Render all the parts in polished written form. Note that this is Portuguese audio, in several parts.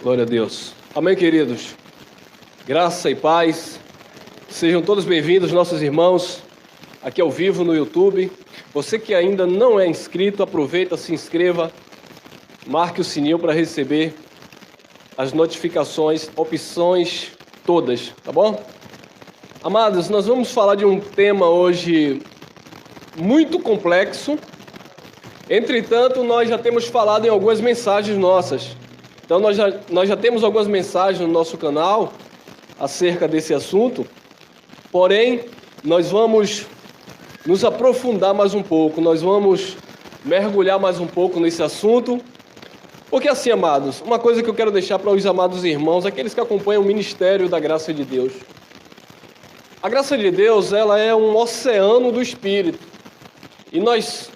Glória a Deus. Amém, queridos. Graça e paz. Sejam todos bem-vindos, nossos irmãos, aqui ao vivo no YouTube. Você que ainda não é inscrito, aproveita, se inscreva, marque o sininho para receber as notificações, opções todas, tá bom? Amados, nós vamos falar de um tema hoje muito complexo. Entretanto, nós já temos falado em algumas mensagens nossas. Então, nós já temos algumas mensagens no nosso canal acerca desse assunto. Porém, nós vamos nos aprofundar mais um pouco. Nós vamos mergulhar mais um pouco nesse assunto. Porque assim, amados, uma coisa que eu quero deixar para os amados irmãos, aqueles que acompanham o ministério da graça de Deus. A graça de Deus, ela é um oceano do Espírito. E nós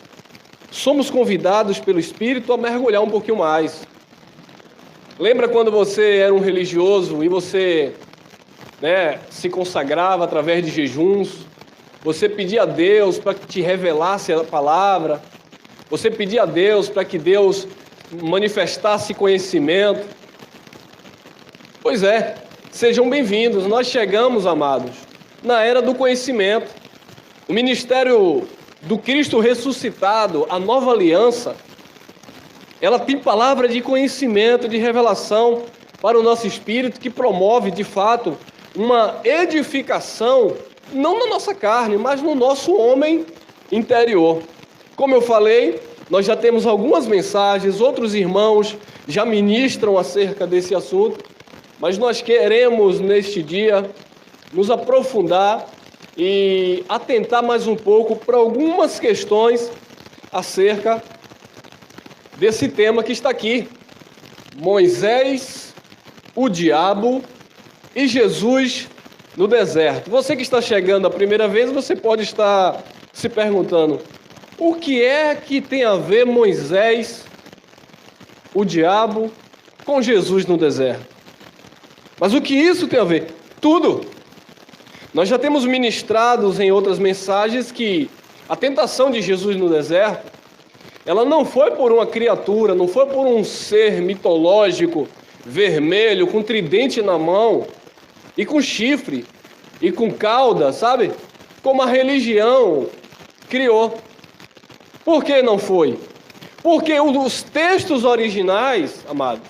somos convidados pelo Espírito a mergulhar um pouquinho mais. Lembra quando você era um religioso e você se consagrava através de jejuns? Você pedia a Deus para que te revelasse a palavra. Você pedia a Deus para que Deus manifestasse conhecimento. Pois é, sejam bem-vindos. Nós chegamos, amados, na era do conhecimento. O ministério do Cristo ressuscitado, a nova aliança, ela tem palavra de conhecimento, de revelação para o nosso espírito, que promove, de fato, uma edificação, não na nossa carne, mas no nosso homem interior. Como eu falei, nós já temos algumas mensagens, outros irmãos já ministram acerca desse assunto, mas nós queremos, neste dia, nos aprofundar e atentar mais um pouco para algumas questões acerca desse tema que está aqui: Moisés, o diabo e Jesus no deserto. Você que está chegando a primeira vez, você pode estar se perguntando: o que é que tem a ver Moisés, o diabo, com Jesus no deserto? Mas o que isso tem a ver? Tudo! Nós já temos ministrado em outras mensagens que a tentação de Jesus no deserto, ela não foi por uma criatura, não foi por um ser mitológico, vermelho, com tridente na mão, e com chifre, e com cauda, sabe? Como a religião criou. Por que não foi? Porque os textos originais, amados,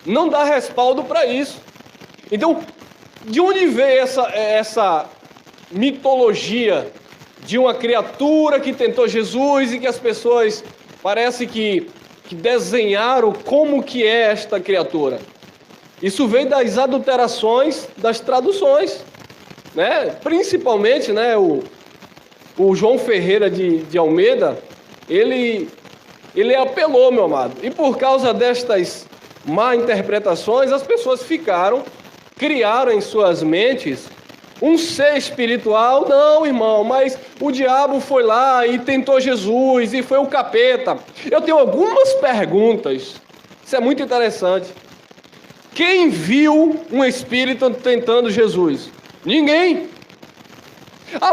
não dá respaldo para isso. Então, de onde veio essa mitologia de uma criatura que tentou Jesus e que as pessoas parece que desenharam como que é esta criatura? Isso vem das adulterações das traduções, né? Principalmente, o João Ferreira de Almeida, ele apelou, meu amado. E por causa destas má interpretações, as pessoas criaram em suas mentes um ser espiritual. Não, irmão, mas o diabo foi lá e tentou Jesus e foi o capeta. Eu tenho algumas perguntas. Isso é muito interessante. Quem viu um espírito tentando Jesus? Ninguém.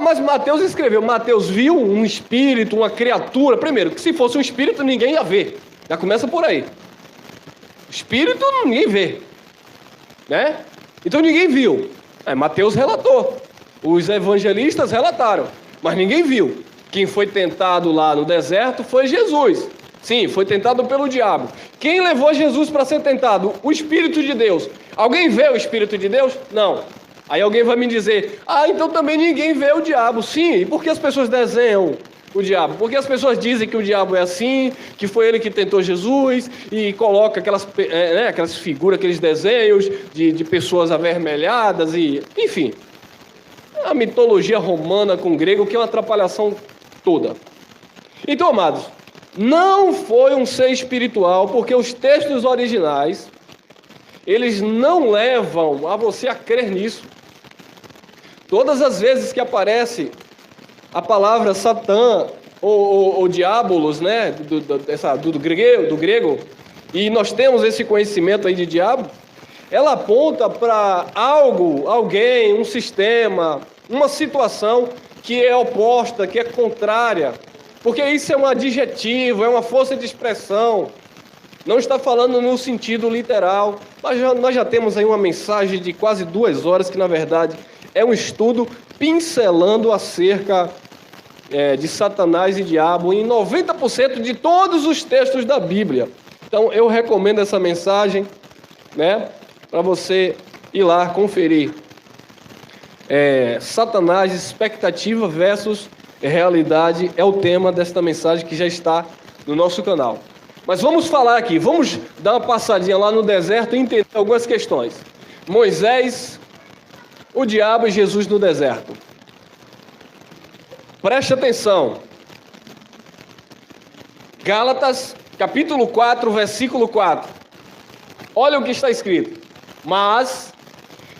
Mas Mateus escreveu. Mateus viu um espírito, uma criatura. Primeiro, que se fosse um espírito, ninguém ia ver. Já começa por aí. Espírito, ninguém vê, né? Então ninguém viu. Mateus relatou. Os evangelistas relataram. Mas ninguém viu. Quem foi tentado lá no deserto foi Jesus. Sim, foi tentado pelo diabo. Quem levou Jesus para ser tentado? O Espírito de Deus. Alguém vê o Espírito de Deus? Não. Aí alguém vai me dizer: então também ninguém vê o diabo. Sim, e por que as pessoas desenham o diabo? Porque as pessoas dizem que o diabo é assim, que foi ele que tentou Jesus, e coloca aquelas figuras, aqueles desenhos de pessoas avermelhadas, e enfim. A mitologia romana com o grego, que é uma atrapalhação toda. Então, amados, não foi um ser espiritual, porque os textos originais, eles não levam a você a crer nisso. Todas as vezes que aparece a palavra Satã ou diabolos, do grego, e nós temos esse conhecimento aí de diabo, ela aponta para algo, alguém, um sistema, uma situação que é oposta, que é contrária, porque isso é um adjetivo, é uma força de expressão. Não está falando no sentido literal. Nós já temos aí uma mensagem de quase 2 horas, que na verdade é um estudo pincelando acerca de Satanás e diabo em 90% de todos os textos da Bíblia. Então eu recomendo essa mensagem, né, para você ir lá conferir. Satanás, expectativa versus realidade é o tema desta mensagem que já está no nosso canal. Mas vamos falar aqui, vamos dar uma passadinha lá no deserto e entender algumas questões. Moisés, o diabo e Jesus no deserto. Preste atenção. Gálatas, capítulo 4, versículo 4. Olha o que está escrito. Mas,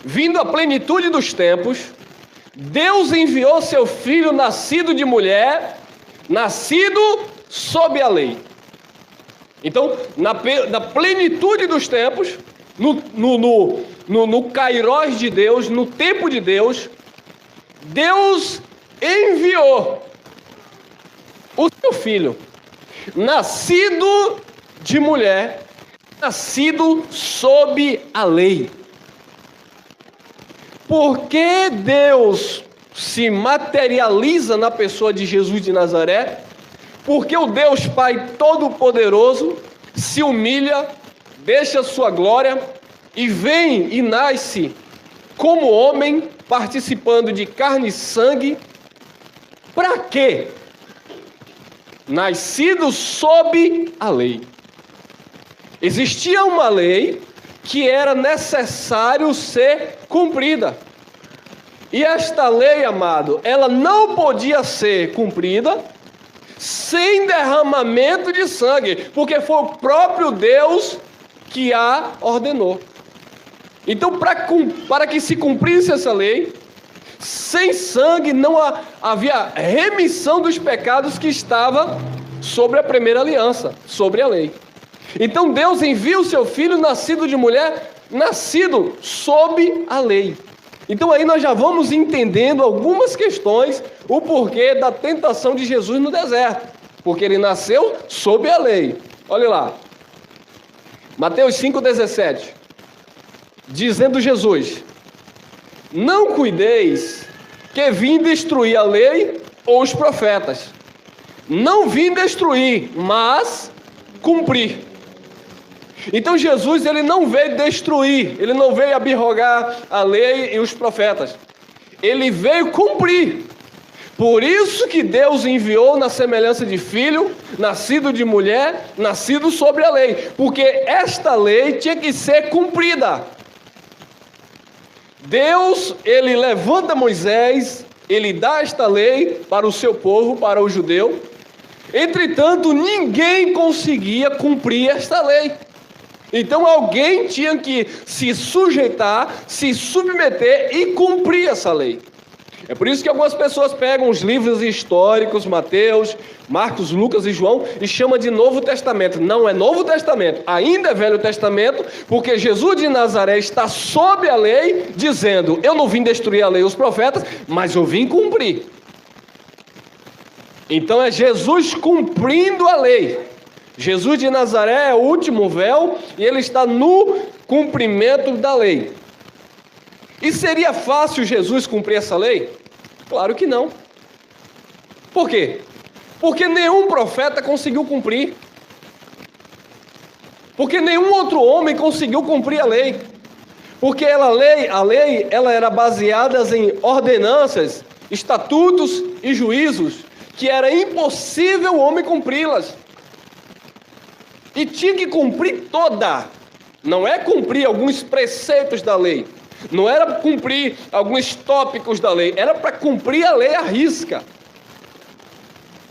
vindo a plenitude dos tempos, Deus enviou seu filho nascido de mulher, nascido sob a lei. Então, na plenitude dos tempos, no kairós de Deus, no tempo de Deus, Deus enviou o seu filho, nascido de mulher, nascido sob a lei. Porque Deus se materializa na pessoa de Jesus de Nazaré? Porque o Deus Pai Todo-Poderoso se humilha, deixa sua glória e vem e nasce como homem, participando de carne e sangue. Para quê? Nascido sob a lei. Existia uma lei que era necessário ser cumprida. E esta lei, amado, ela não podia ser cumprida sem derramamento de sangue, porque foi o próprio Deus que a ordenou. Então, para que se cumprisse essa lei, sem sangue não havia remissão dos pecados que estava sobre a primeira aliança, sobre a lei. Então Deus envia o seu filho nascido de mulher, nascido sob a lei. Então aí nós já vamos entendendo algumas questões, o porquê da tentação de Jesus no deserto. Porque ele nasceu sob a lei. Olha lá. Mateus 5,17. Dizendo Jesus: não cuideis que vim destruir a lei ou os profetas. Não vim destruir, mas cumprir. Então Jesus, ele não veio destruir, ele não veio abrogar a lei e os profetas. Ele veio cumprir. Por isso que Deus enviou na semelhança de filho, nascido de mulher, nascido sobre a lei. Porque esta lei tinha que ser cumprida. Deus, ele levanta Moisés, ele dá esta lei para o seu povo, para o judeu. Entretanto, ninguém conseguia cumprir esta lei. Então alguém tinha que se sujeitar, se submeter e cumprir essa lei. É por isso que algumas pessoas pegam os livros históricos, Mateus, Marcos, Lucas e João, e chamam de Novo Testamento. Não é Novo Testamento, ainda é Velho Testamento, porque Jesus de Nazaré está sob a lei, dizendo: eu não vim destruir a lei e os profetas, mas eu vim cumprir. Então é Jesus cumprindo a lei. Jesus de Nazaré é o último véu e ele está no cumprimento da lei. E seria fácil Jesus cumprir essa lei? Claro que não. Por quê? Porque nenhum profeta conseguiu cumprir. Porque nenhum outro homem conseguiu cumprir a lei. Porque a lei ela era baseada em ordenanças, estatutos e juízos, que era impossível o homem cumpri-las. E tinha que cumprir toda. Não é cumprir alguns preceitos da lei. Não era cumprir alguns tópicos da lei. Era para cumprir a lei à risca.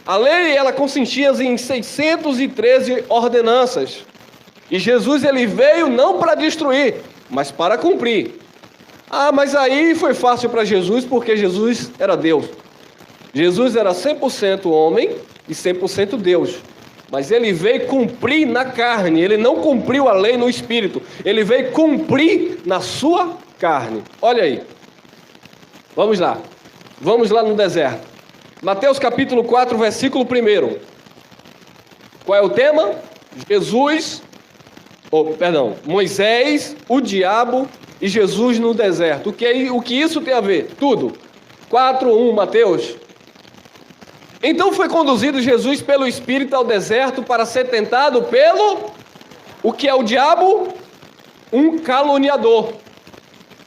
A lei, ela consistia em 613 ordenanças. E Jesus, ele veio não para destruir, mas para cumprir. Ah, mas aí foi fácil para Jesus, porque Jesus era Deus. Jesus era 100% homem e 100% Deus. Mas ele veio cumprir na carne, ele não cumpriu a lei no espírito, ele veio cumprir na sua carne. Olha aí, vamos lá no deserto. Mateus capítulo 4, versículo 1. Qual é o tema? Jesus Moisés, o diabo e Jesus no deserto. O que isso tem a ver? Tudo. 4:1, Mateus. Então foi conduzido Jesus pelo Espírito ao deserto para ser tentado pelo... O que é o diabo? Um caluniador.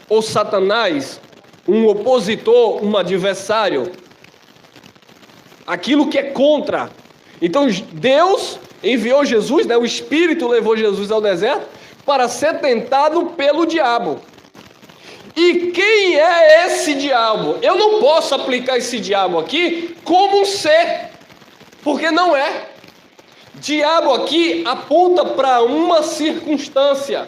Ou Satanás, um opositor, um adversário. Aquilo que é contra. Então Deus enviou Jesus, né? O Espírito levou Jesus ao deserto para ser tentado pelo diabo. E quem é esse diabo? Eu não posso aplicar esse diabo aqui como um ser, porque não é. Diabo aqui aponta para uma circunstância.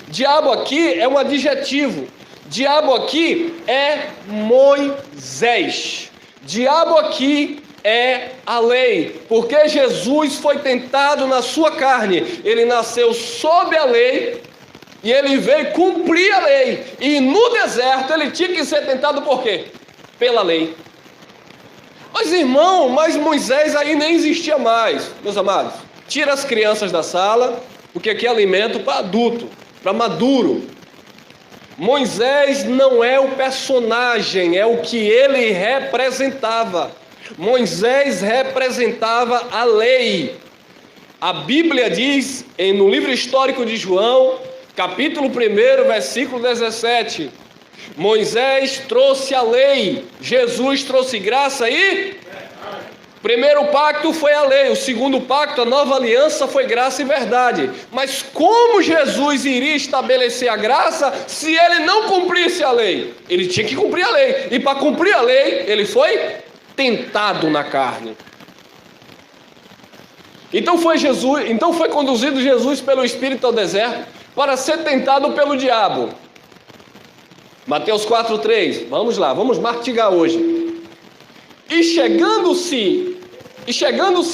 Diabo aqui é um adjetivo. Diabo aqui é Moisés. Diabo aqui é a lei, porque Jesus foi tentado na sua carne. Ele nasceu sob a lei e ele veio cumprir a lei. E no deserto ele tinha que ser tentado por quê? Pela lei. Mas irmão, Moisés aí nem existia mais. Meus amados, tira as crianças da sala, porque aqui é alimento para adulto, para maduro. Moisés não é o personagem, é o que ele representava. Moisés representava a lei. A Bíblia diz, no livro histórico de João, capítulo 1, versículo 17, Moisés trouxe a lei, Jesus trouxe graça e... O primeiro pacto foi a lei, o segundo pacto, a nova aliança, foi graça e verdade. Mas como Jesus iria estabelecer a graça se ele não cumprisse a lei? Ele tinha que cumprir a lei, e para cumprir a lei, ele foi tentado na carne. Então foi conduzido Jesus pelo Espírito ao deserto para ser tentado pelo diabo. Mateus 4:3, vamos lá, vamos mastigar hoje. E chegando-se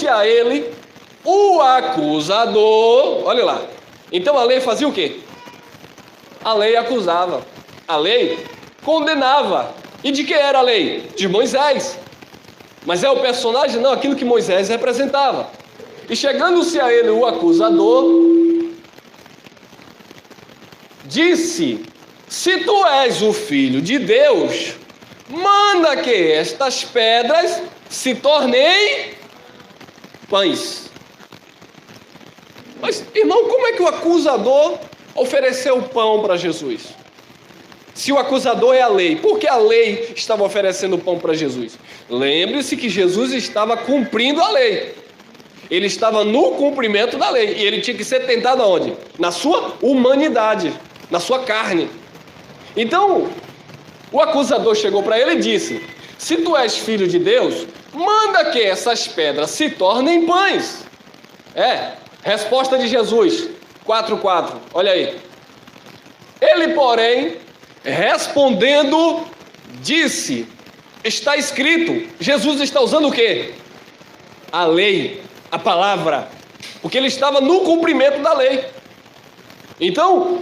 a ele, o acusador, olha lá. Então a lei fazia o quê? A lei acusava, a lei condenava. E de que era a lei? De Moisés. Mas é o personagem? Não, aquilo que Moisés representava. E chegando-se a ele o acusador, disse: se tu és o filho de Deus, manda que estas pedras se tornem pães. Mas, irmão, como é que o acusador ofereceu pão para Jesus? Se o acusador é a lei, por que a lei estava oferecendo pão para Jesus? Lembre-se que Jesus estava cumprindo a lei. Ele estava no cumprimento da lei. E ele tinha que ser tentado aonde? Na sua humanidade, na sua carne. Então, o acusador chegou para ele e disse: se tu és filho de Deus, manda que essas pedras se tornem pães. Resposta de Jesus, 4:4, olha aí. Ele, porém, respondendo, disse: está escrito. Jesus está usando o quê? A lei, a palavra, porque ele estava no cumprimento da lei. Então,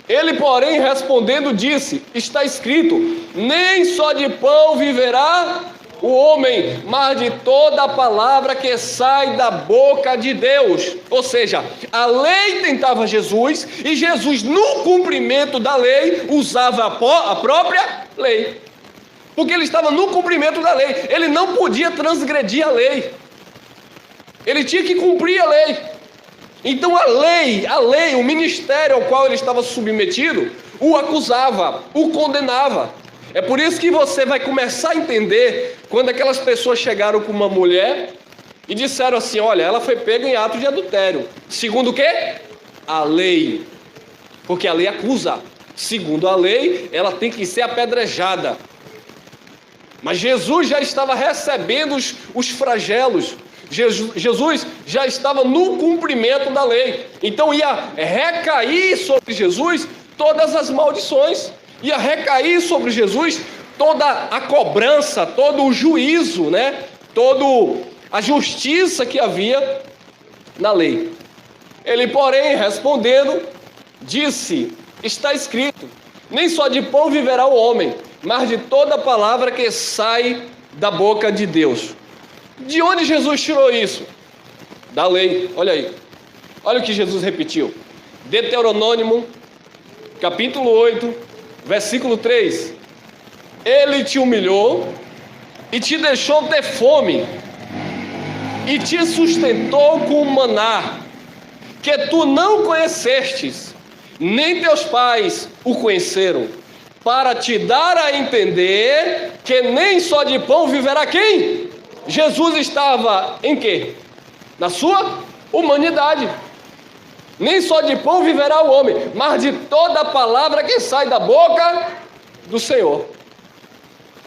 ele, porém, respondendo, disse: está escrito, nem só de pão viverá o homem, mas de toda a palavra que sai da boca de Deus. Ou seja, a lei tentava Jesus, e Jesus, no cumprimento da lei, usava a própria lei, porque ele estava no cumprimento da lei. Ele não podia transgredir a lei, ele tinha que cumprir a lei. Então a lei, o ministério ao qual ele estava submetido, o acusava, o condenava. É por isso que você vai começar a entender quando aquelas pessoas chegaram com uma mulher e disseram assim: olha, ela foi pega em ato de adultério. Segundo o quê? A lei. Porque a lei acusa. Segundo a lei, ela tem que ser apedrejada. Mas Jesus já estava recebendo os flagelos. Jesus já estava no cumprimento da lei. Então ia recair sobre Jesus todas as maldições. Ia recair sobre Jesus toda a cobrança, todo o juízo, né? Toda a justiça que havia na lei. Ele, porém, respondendo, disse: está escrito, nem só de pão viverá o homem, mas de toda a palavra que sai da boca de Deus. De onde Jesus tirou isso? Da lei. Olha aí. Olha o que Jesus repetiu. Deuteronômio, capítulo 8, versículo 3. Ele te humilhou e te deixou ter fome, e te sustentou com o maná, que tu não conhecestes, nem teus pais o conheceram, para te dar a entender que nem só de pão viverá quem? Jesus estava em quê? Na sua humanidade. Nem só de pão viverá o homem, mas de toda a palavra que sai da boca do Senhor.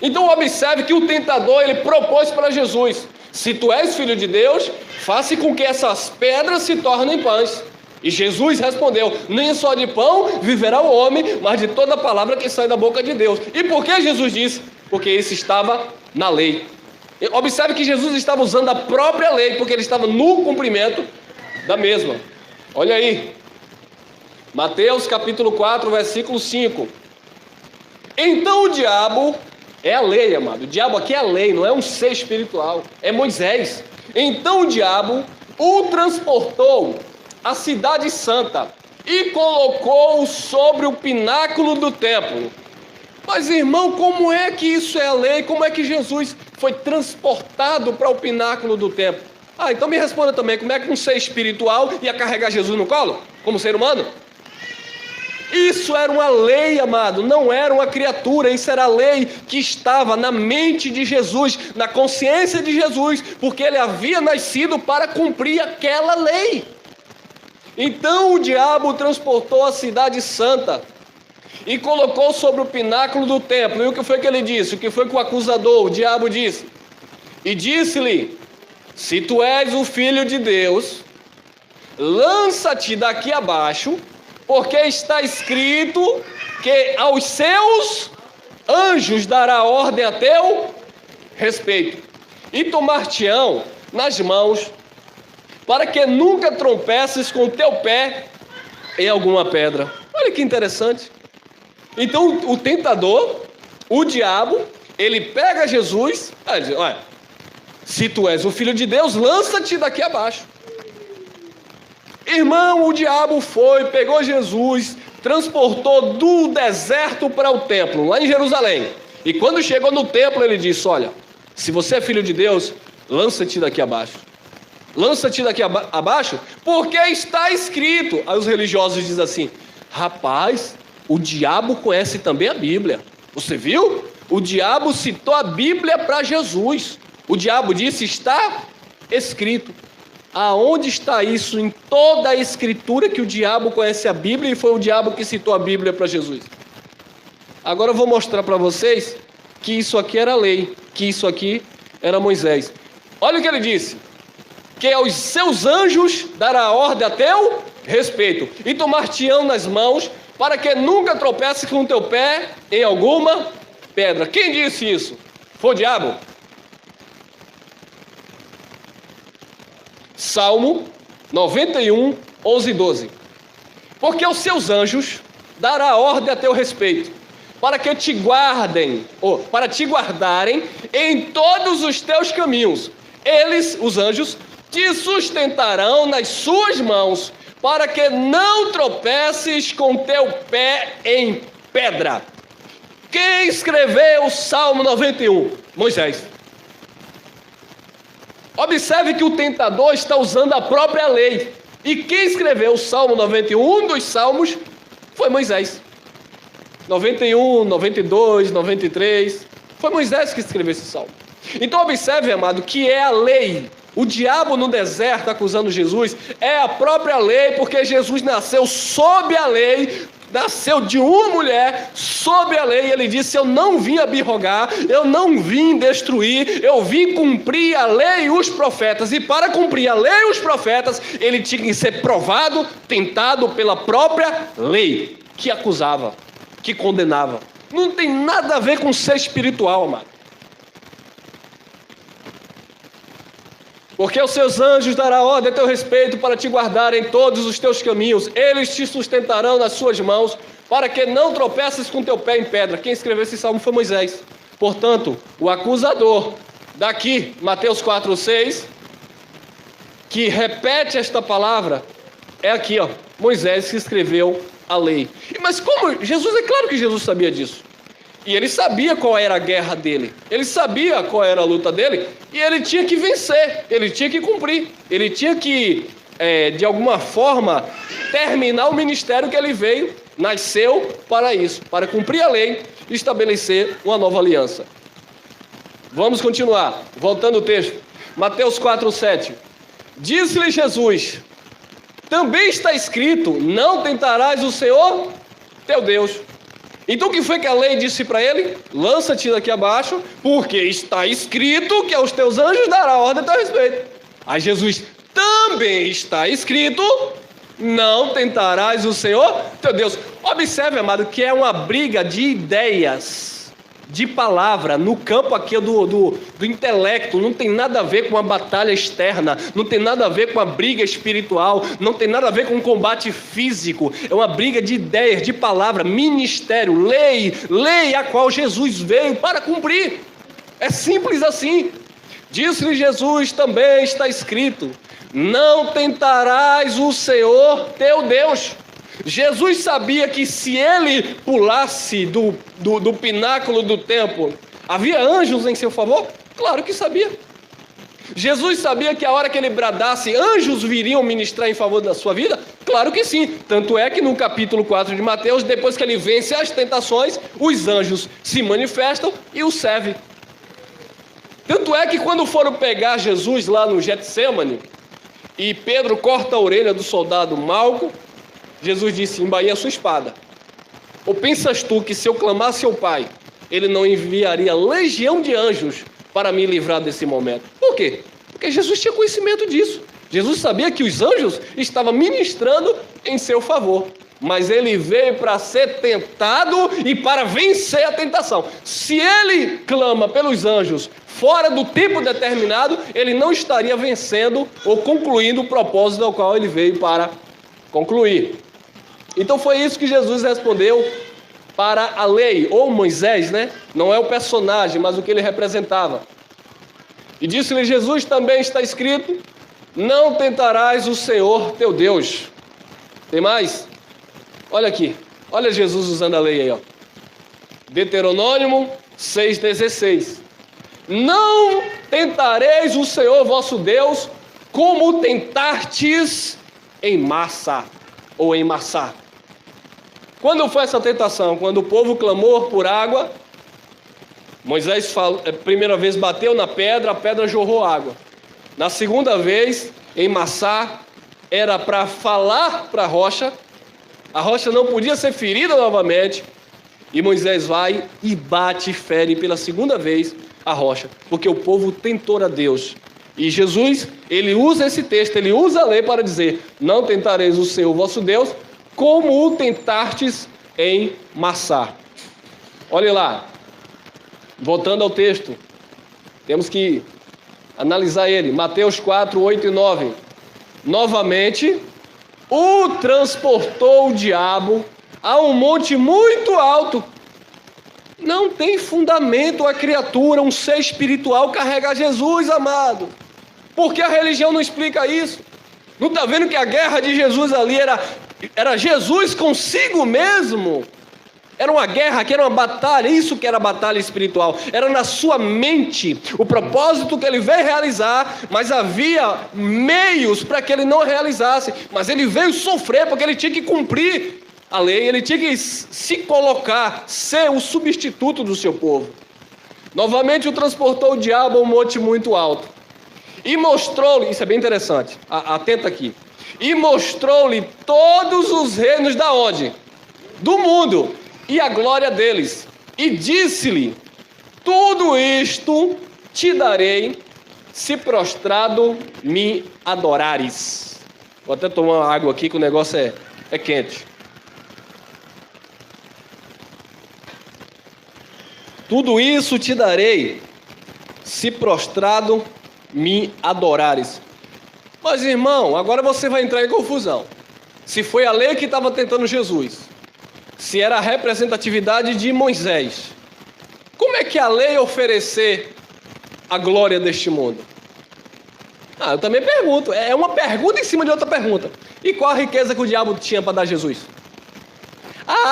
Então observe que o tentador, ele propôs para Jesus: se tu és filho de Deus, faça com que essas pedras se tornem pães. E Jesus respondeu: nem só de pão viverá o homem, mas de toda a palavra que sai da boca de Deus. E por que Jesus disse? Porque isso estava na lei. Observe que Jesus estava usando a própria lei, porque ele estava no cumprimento da mesma. Olha aí, Mateus capítulo 4, versículo 5. Então o diabo, é a lei, amado, o diabo aqui é a lei, não é um ser espiritual, é Moisés. Então o diabo o transportou à cidade santa e colocou-o sobre o pináculo do templo. Mas irmão, como é que isso é a lei? Como é que Jesus foi transportado para o pináculo do templo? Então me responda também, como é que um ser espiritual ia carregar Jesus no colo, como ser humano? Isso era uma lei, amado, não era uma criatura, isso era a lei que estava na mente de Jesus, na consciência de Jesus, porque ele havia nascido para cumprir aquela lei. Então o diabo o transportou à cidade santa e colocou sobre o pináculo do templo. E o que foi que ele disse? O que foi que o acusador, o diabo, disse? E disse-lhe: se tu és o filho de Deus, lança-te daqui abaixo, porque está escrito que aos seus anjos dará ordem a teu respeito, e tomar-te-ão nas mãos, para que nunca tropeces com o teu pé em alguma pedra. Olha que interessante. Então o tentador, o diabo, ele pega Jesus e diz: olha, se tu és o filho de Deus, lança-te daqui abaixo. Irmão, o diabo foi, pegou Jesus, transportou do deserto para o templo, lá em Jerusalém. E quando chegou no templo, ele disse: olha, se você é filho de Deus, lança-te daqui abaixo. Lança-te daqui abaixo, porque está escrito. Aí os religiosos dizem assim: rapaz, o diabo conhece também a Bíblia. Você viu? O diabo citou a Bíblia para Jesus. O diabo disse: está escrito. Aonde está isso em toda a escritura que o diabo conhece a Bíblia e foi o diabo que citou a Bíblia para Jesus? Agora eu vou mostrar para vocês que isso aqui era lei, que isso aqui era Moisés. Olha o que ele disse: que aos seus anjos dará ordem a teu respeito, e tomar-te-ão nas mãos, para que nunca tropece com o teu pé em alguma pedra. Quem disse isso? Foi o diabo? Salmo 91, 11 e 12. Porque aos seus anjos dará ordem a teu respeito, para que te guardem, ou para te guardarem em todos os teus caminhos. Eles, os anjos, te sustentarão nas suas mãos, para que não tropeces com teu pé em pedra. Quem escreveu o Salmo 91? Moisés. Observe que o tentador está usando a própria lei. E quem escreveu o Salmo 91, um dos salmos, foi Moisés. 91, 92, 93, foi Moisés que escreveu esse salmo. Então observe, amado, que é a lei. O diabo no deserto acusando Jesus é a própria lei, porque Jesus nasceu sob a lei, nasceu de uma mulher sob a lei. Ele disse: eu não vim abirrogar, eu não vim destruir, eu vim cumprir a lei e os profetas. E para cumprir a lei e os profetas, ele tinha que ser provado, tentado pela própria lei, que acusava, que condenava. Não tem nada a ver com ser espiritual, amado. Porque os seus anjos dará ordem a teu respeito para te guardar em todos os teus caminhos. Eles te sustentarão nas suas mãos, para que não tropeces com teu pé em pedra. Quem escreveu esse salmo foi Moisés. Portanto, o acusador, daqui, Mateus 4, 6, que repete esta palavra, É aqui, ó, Moisés que escreveu a lei. Mas como? Jesus, é claro que Jesus sabia disso. E ele sabia qual era a guerra dele. Ele sabia qual era a luta dele. E ele tinha que vencer. Ele tinha que cumprir. Ele tinha que, de alguma forma, terminar o ministério que ele veio, nasceu para isso. Para cumprir a lei e estabelecer uma nova aliança. Vamos continuar. Voltando ao texto. Mateus 4:7. Disse-lhe Jesus: também está escrito, não tentarás o Senhor teu Deus. Então o que foi que a lei disse para ele? Lança-te daqui abaixo, porque está escrito que aos teus anjos dará ordem a teu respeito. Aí Jesus, também está escrito, não tentarás o Senhor teu Deus. Observe, amado, que é uma briga de ideias, de palavra, no campo aqui do intelecto. Não tem nada a ver com uma batalha externa, não tem nada a ver com uma briga espiritual, não tem nada a ver com um combate físico. É uma briga de ideias, de palavra, ministério, lei a qual Jesus veio para cumprir. É simples assim. Disse-lhe Jesus, também está escrito, não tentarás o Senhor teu Deus. Jesus sabia que se ele pulasse do pináculo do templo, havia anjos em seu favor? Claro que sabia. Jesus sabia que a hora que ele bradasse, anjos viriam ministrar em favor da sua vida? Claro que sim. Tanto é que no capítulo 4 de Mateus, depois que ele vence as tentações, os anjos se manifestam e o servem. Tanto é que quando foram pegar Jesus lá no Getsêmani, e Pedro corta a orelha do soldado Malco, Jesus disse, embainha a sua espada. Ou pensas tu que se eu clamasse ao Pai, ele não enviaria legião de anjos para me livrar desse momento? Por quê? Porque Jesus tinha conhecimento disso. Jesus sabia que os anjos estavam ministrando em seu favor. Mas ele veio para ser tentado e para vencer a tentação. Se ele clama pelos anjos fora do tempo determinado, ele não estaria vencendo ou concluindo o propósito ao qual ele veio para concluir. Então foi isso que Jesus respondeu para a lei, ou Moisés, né? Não é o personagem, mas o que ele representava. E disse-lhe Jesus, também está escrito, não tentarás o Senhor teu Deus. Tem mais? Olha aqui, olha Jesus usando a lei aí, ó. Deuteronômio 6,16. Não tentareis o Senhor vosso Deus, como tentastes em Massa, ou em Massá. Quando foi essa tentação? Quando o povo clamou por água, Moisés primeira vez bateu na pedra, a pedra jorrou água. Na segunda vez, em Massá, era para falar para a rocha não podia ser ferida novamente, e Moisés vai e bate e fere pela segunda vez a rocha, porque o povo tentou a Deus. E Jesus, ele usa esse texto, ele usa a lei para dizer, não tentareis o Senhor vosso Deus, como o tentastes em Massá. Olha lá, voltando ao texto, temos que analisar ele, Mateus 4, 8 e 9. Novamente, o transportou o diabo a um monte muito alto. Não tem fundamento a criatura, um ser espiritual, carregar Jesus, amado. Porque a religião não explica isso. Não está vendo que a guerra de Jesus ali era Jesus consigo mesmo? Era uma guerra, que era uma batalha, isso que era batalha espiritual. Era na sua mente o propósito que ele veio realizar, mas havia meios para que ele não realizasse. Mas ele veio sofrer porque ele tinha que cumprir a lei, ele tinha que se colocar, ser o substituto do seu povo. Novamente o transportou o diabo a um monte muito alto. E mostrou-lhe, isso é bem interessante, atenta aqui. E mostrou-lhe todos os reinos da onde? Do mundo. E a glória deles. E disse-lhe, tudo isto te darei, se prostrado me adorares. Vou até tomar uma água aqui que o negócio é quente. Tudo isso te darei, se prostrado me adorares. Mas irmão, agora você vai entrar em confusão. Se foi a lei que estava tentando Jesus, se era a representatividade de Moisés, como é que a lei oferecer a glória deste mundo? Eu também pergunto. É uma pergunta em cima de outra pergunta. E qual a riqueza que o diabo tinha para dar a Jesus?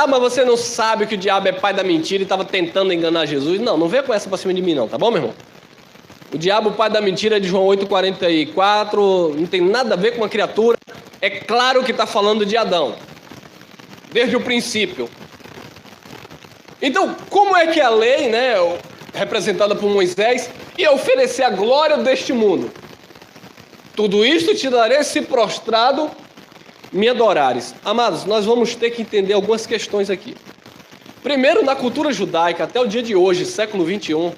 Mas você não sabe que o diabo é pai da mentira e estava tentando enganar Jesus? Não venha com essa para cima de mim não, tá bom, meu irmão? O diabo, pai da mentira, é de João 8,44, não tem nada a ver com uma criatura. É claro que está falando de Adão, desde o princípio. Então, como é que a lei, né, representada por Moisés, ia oferecer a glória deste mundo? Tudo isto te darei se prostrado me adorares. Amados, nós vamos ter que entender algumas questões aqui. Primeiro, na cultura judaica, até o dia de hoje, século 21,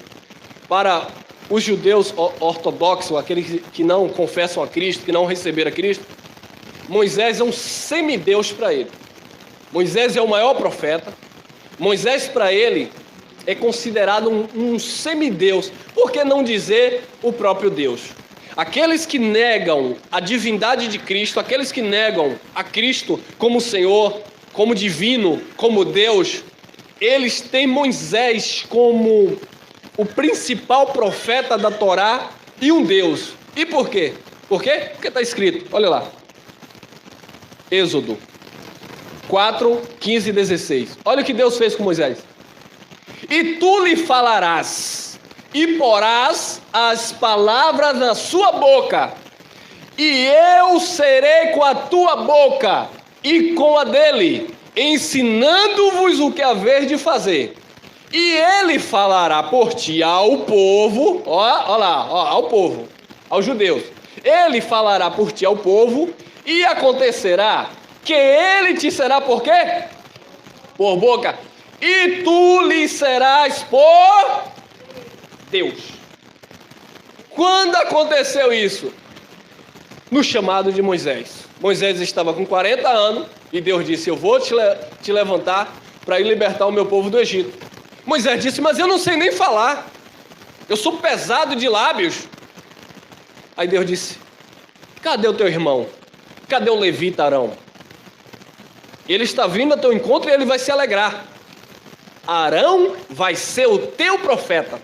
para os judeus ortodoxos, aqueles que não confessam a Cristo, que não receberam a Cristo, Moisés é um semideus para ele. Moisés é o maior profeta. Moisés, para ele, é considerado um semideus. Por que não dizer o próprio Deus? Aqueles que negam a divindade de Cristo, aqueles que negam a Cristo como Senhor, como divino, como Deus, eles têm Moisés como o principal profeta da Torá e um Deus. E por quê? Por quê? Porque está escrito, olha lá. Êxodo 4, 15 e 16. Olha o que Deus fez com Moisés. E tu lhe falarás, e porás as palavras na sua boca, e eu serei com a tua boca e com a dele, ensinando-vos o que haver de fazer. E ele falará por ti ao povo, ao povo, aos judeus. Ele falará por ti ao povo, e acontecerá que ele te será por quê? Por boca. E tu lhe serás por Deus. Quando aconteceu isso? No chamado de Moisés. Moisés estava com 40 anos e Deus disse, eu vou te levantar para ir libertar o meu povo do Egito. Moisés disse, mas eu não sei nem falar. Eu sou pesado de lábios. Aí Deus disse, cadê o teu irmão? Cadê o levita Arão? Ele está vindo ao teu encontro e ele vai se alegrar. Arão vai ser o teu profeta.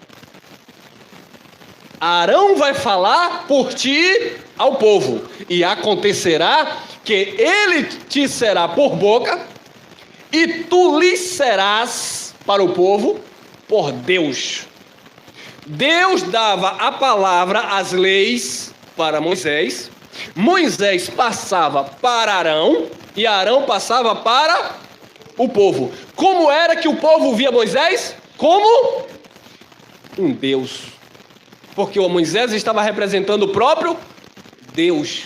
Arão vai falar por ti ao povo. E acontecerá que ele te será por boca e tu lhe serás para o povo por Deus. Deus dava a palavra, as leis para Moisés. Moisés passava para Arão e Arão passava para o povo. Como era que o povo via Moisés? Como um Deus. Porque o Moisés estava representando o próprio Deus.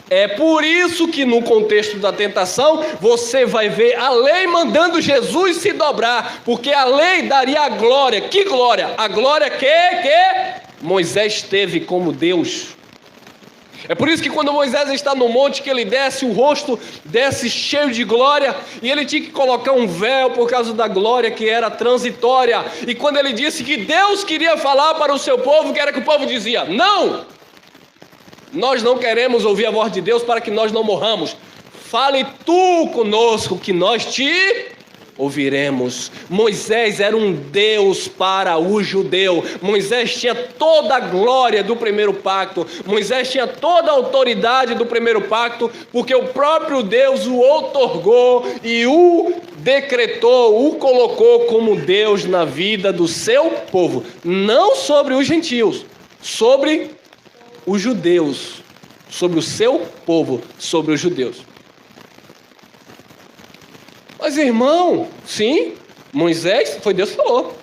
É por isso que no contexto da tentação, você vai ver a lei mandando Jesus se dobrar. Porque a lei daria a glória. Que glória? A glória que Moisés teve como Deus. É por isso que quando Moisés está no monte, que ele desce, o rosto desce cheio de glória, e ele tinha que colocar um véu por causa da glória que era transitória. E quando ele disse que Deus queria falar para o seu povo, que era que o povo dizia? Não! Nós não queremos ouvir a voz de Deus para que nós não morramos. Fale tu conosco que nós te ouviremos. Moisés era um Deus para o judeu. Moisés tinha toda a glória do primeiro pacto. Moisés tinha toda a autoridade do primeiro pacto, porque o próprio Deus o outorgou e o decretou, o colocou como Deus na vida do seu povo. Não sobre os gentios, sobre os judeus, sobre o seu povo, sobre os judeus. Mas irmão, sim, Moisés, foi Deus que falou,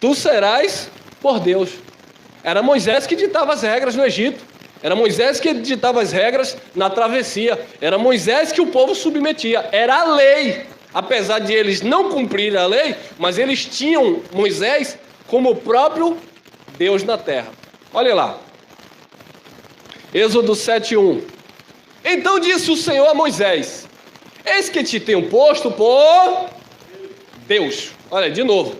tu serás por Deus. Era Moisés que ditava as regras no Egito, era Moisés que ditava as regras na travessia, era Moisés que o povo submetia, era a lei. Apesar de eles não cumprirem a lei, mas eles tinham Moisés como o próprio Deus na terra. Olha lá, Êxodo 7:1. Então disse o Senhor a Moisés, eis que te tenho posto por Deus. Olha, de novo.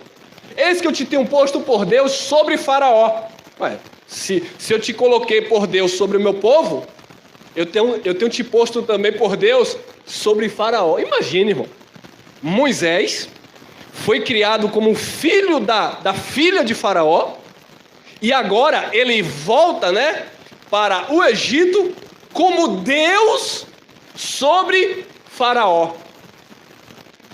Eis que eu te tenho posto por Deus sobre Faraó. Ué, se eu te coloquei por Deus sobre o meu povo, eu tenho te posto também por Deus sobre Faraó. Imagine, irmão. Moisés foi criado como filho da filha de Faraó. E agora ele volta, né, para o Egito como Deus sobre Faraó.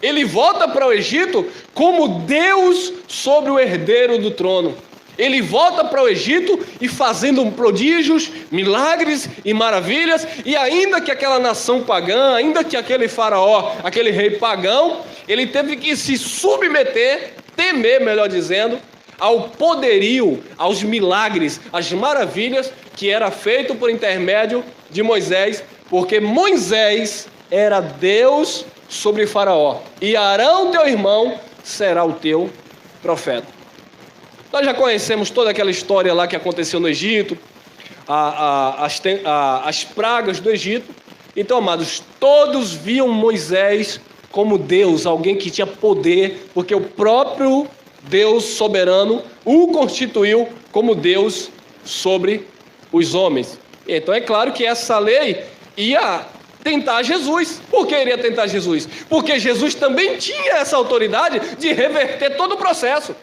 Ele volta para o Egito como Deus sobre o herdeiro do trono. Ele volta para o Egito e fazendo prodígios, milagres e maravilhas, e ainda que aquela nação pagã, ainda que aquele faraó, aquele rei pagão, ele teve que se submeter, temer, melhor dizendo, ao poderio, aos milagres, às maravilhas que era feito por intermédio de Moisés, porque Moisés era Deus sobre Faraó, e Arão, teu irmão, será o teu profeta. Nós já conhecemos toda aquela história lá que aconteceu no Egito, as pragas do Egito. Então, amados, todos viam Moisés como Deus, alguém que tinha poder, porque o próprio Deus soberano o constituiu como Deus sobre os homens. Então é claro que essa lei ia tentar Jesus. Por que iria tentar Jesus? Porque Jesus também tinha essa autoridade de reverter todo o processo.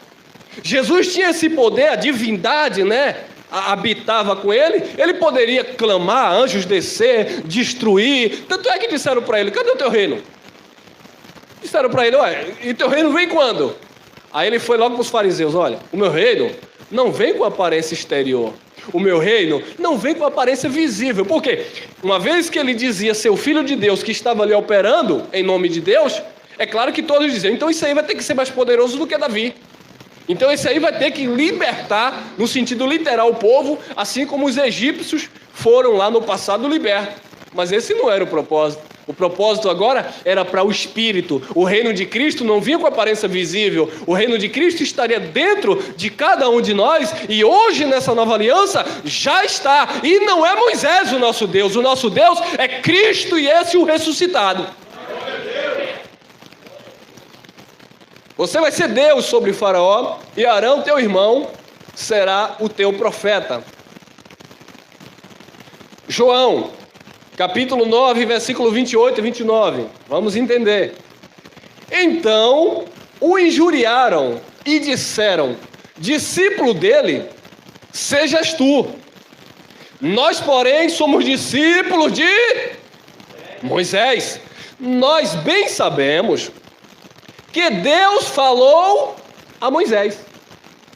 Jesus tinha esse poder, a divindade, habitava com ele. Ele poderia clamar, anjos descer, destruir. Tanto é que disseram para ele: cadê o teu reino? Disseram para ele: ué, e teu reino vem quando? Aí ele foi logo para os fariseus: olha, o meu reino não vem com aparência exterior. O meu reino não vem com aparência visível. Por quê? Uma vez que ele dizia ser o Filho de Deus que estava ali operando em nome de Deus, é claro que todos diziam: então isso aí vai ter que ser mais poderoso do que Davi. Então esse aí vai ter que libertar, no sentido literal, o povo, assim como os egípcios foram lá no passado libertos. Mas esse não era o propósito. O propósito agora era para o Espírito. O reino de Cristo não vinha com aparência visível. O reino de Cristo estaria dentro de cada um de nós. E hoje, nessa nova aliança, já está. E não é Moisés o nosso Deus. O nosso Deus é Cristo e esse o ressuscitado. Você vai ser Deus sobre Faraó, e Arão, teu irmão, será o teu profeta. João, capítulo 9, versículo 28 e 29. Vamos entender. Então o injuriaram e disseram: discípulo dele sejas tu. Nós, porém, somos discípulos de Moisés. Nós bem sabemos que Deus falou a Moisés.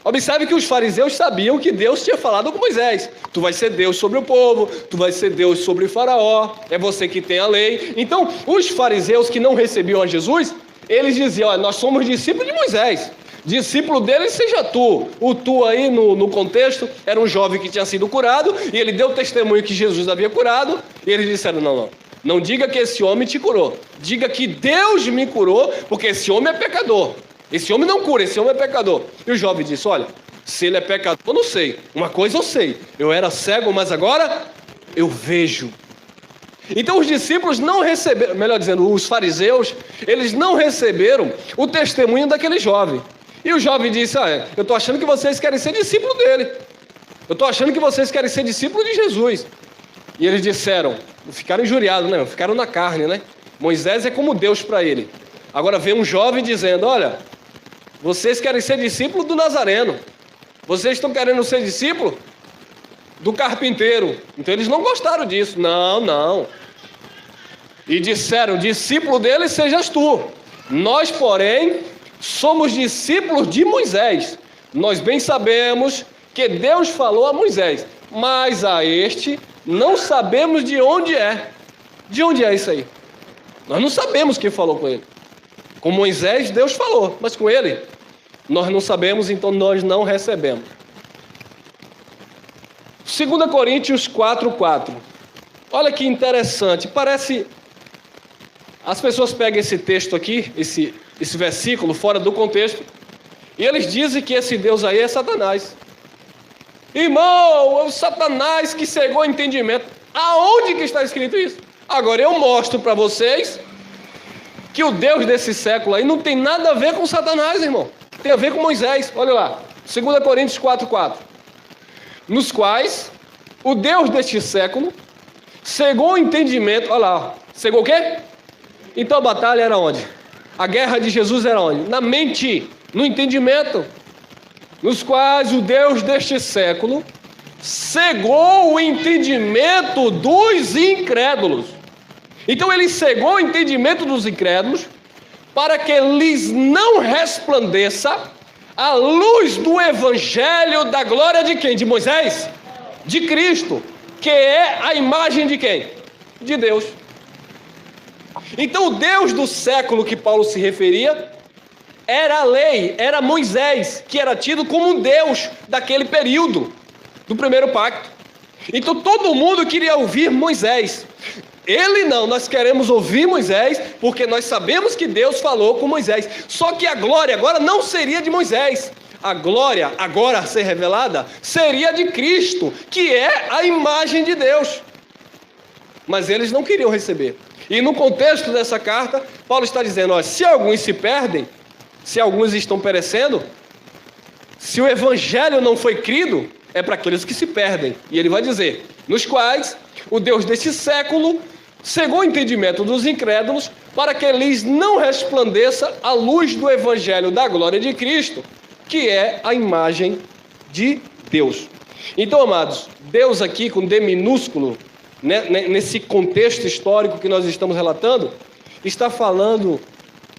Observe que os fariseus sabiam que Deus tinha falado com Moisés. Tu vai ser Deus sobre o povo, tu vai ser Deus sobre Faraó, é você que tem a lei. Então, os fariseus que não recebiam a Jesus, eles diziam: olha, nós somos discípulos de Moisés. Discípulo dele seja tu. O tu aí no contexto era um jovem que tinha sido curado, e ele deu testemunho que Jesus havia curado, e eles disseram: não diga que esse homem te curou, diga que Deus me curou, porque esse homem é pecador. Esse homem não cura, esse homem é pecador. E o jovem disse: olha, se ele é pecador, eu não sei. Uma coisa eu sei, eu era cego, mas agora eu vejo. Então os discípulos não receberam, melhor dizendo, os fariseus, eles não receberam o testemunho daquele jovem. E o jovem disse: eu estou achando que vocês querem ser discípulo dele. Eu estou achando que vocês querem ser discípulo de Jesus. E eles disseram, ficaram injuriados, ficaram na carne, Moisés é como Deus para ele. Agora vem um jovem dizendo: olha, vocês querem ser discípulo do Nazareno. Vocês estão querendo ser discípulo do carpinteiro. Então eles não gostaram disso. Não. E disseram: discípulo dele sejas tu. Nós, porém, somos discípulos de Moisés. Nós bem sabemos que Deus falou a Moisés, mas a este não sabemos de onde é. De onde é isso aí? Nós não sabemos quem falou com ele. Com Moisés, Deus falou, mas com ele, nós não sabemos, então nós não recebemos. 2 Coríntios 4:4. Olha que interessante, parece... As pessoas pegam esse texto aqui, esse versículo, fora do contexto, e eles dizem que esse Deus aí é Satanás. Irmão, é o Satanás que cegou o entendimento. Aonde que está escrito isso? Agora eu mostro para vocês que o Deus desse século aí não tem nada a ver com Satanás, irmão. Tem a ver com Moisés. Olha lá, 2 Coríntios 4:4. Nos quais o Deus deste século cegou o entendimento. Olha lá, cegou o quê? Então a batalha era onde? A guerra de Jesus era onde? Na mente, no entendimento. Nos quais o Deus deste século cegou o entendimento dos incrédulos. Então ele cegou o entendimento dos incrédulos para que lhes não resplandeça a luz do evangelho da glória de quem? De Moisés? De Cristo, que é a imagem de quem? De Deus. Então o Deus do século que Paulo se referia era a lei, era Moisés, que era tido como um Deus daquele período, do primeiro pacto. Então todo mundo queria ouvir Moisés. Ele não, nós queremos ouvir Moisés, porque nós sabemos que Deus falou com Moisés. Só que a glória agora não seria de Moisés. A glória agora a ser revelada seria de Cristo, que é a imagem de Deus. Mas eles não queriam receber. E no contexto dessa carta, Paulo está dizendo, ó, se alguns se perdem, se alguns estão perecendo, se o evangelho não foi crido, é para aqueles que se perdem. E ele vai dizer, nos quais o Deus desse século cegou o entendimento dos incrédulos para que lhes não resplandeça a luz do evangelho da glória de Cristo, que é a imagem de Deus. Então, amados, Deus aqui com D minúsculo, né, nesse contexto histórico que nós estamos relatando, está falando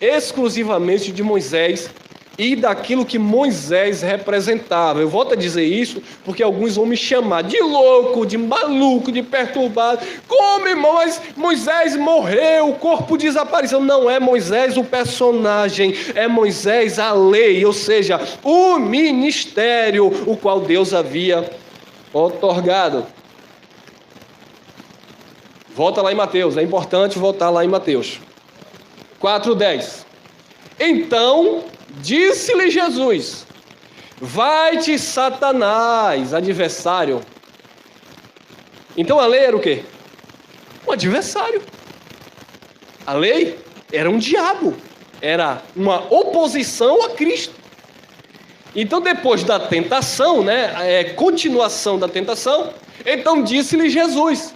exclusivamente de Moisés e daquilo que Moisés representava. Eu volto a dizer isso porque alguns vão me chamar de louco, de maluco, de perturbado. Como, irmãos, Moisés morreu, o corpo desapareceu. Não é Moisés o personagem, é Moisés a lei, ou seja, o ministério, o qual Deus havia outorgado. Volta lá em Mateus, é importante voltar lá em Mateus 4:10. Então disse-lhe Jesus, vai-te Satanás, adversário. Então a lei era o quê? Um adversário. A lei era um diabo, era uma oposição a Cristo. Então depois da tentação, continuação da tentação, então disse-lhe Jesus,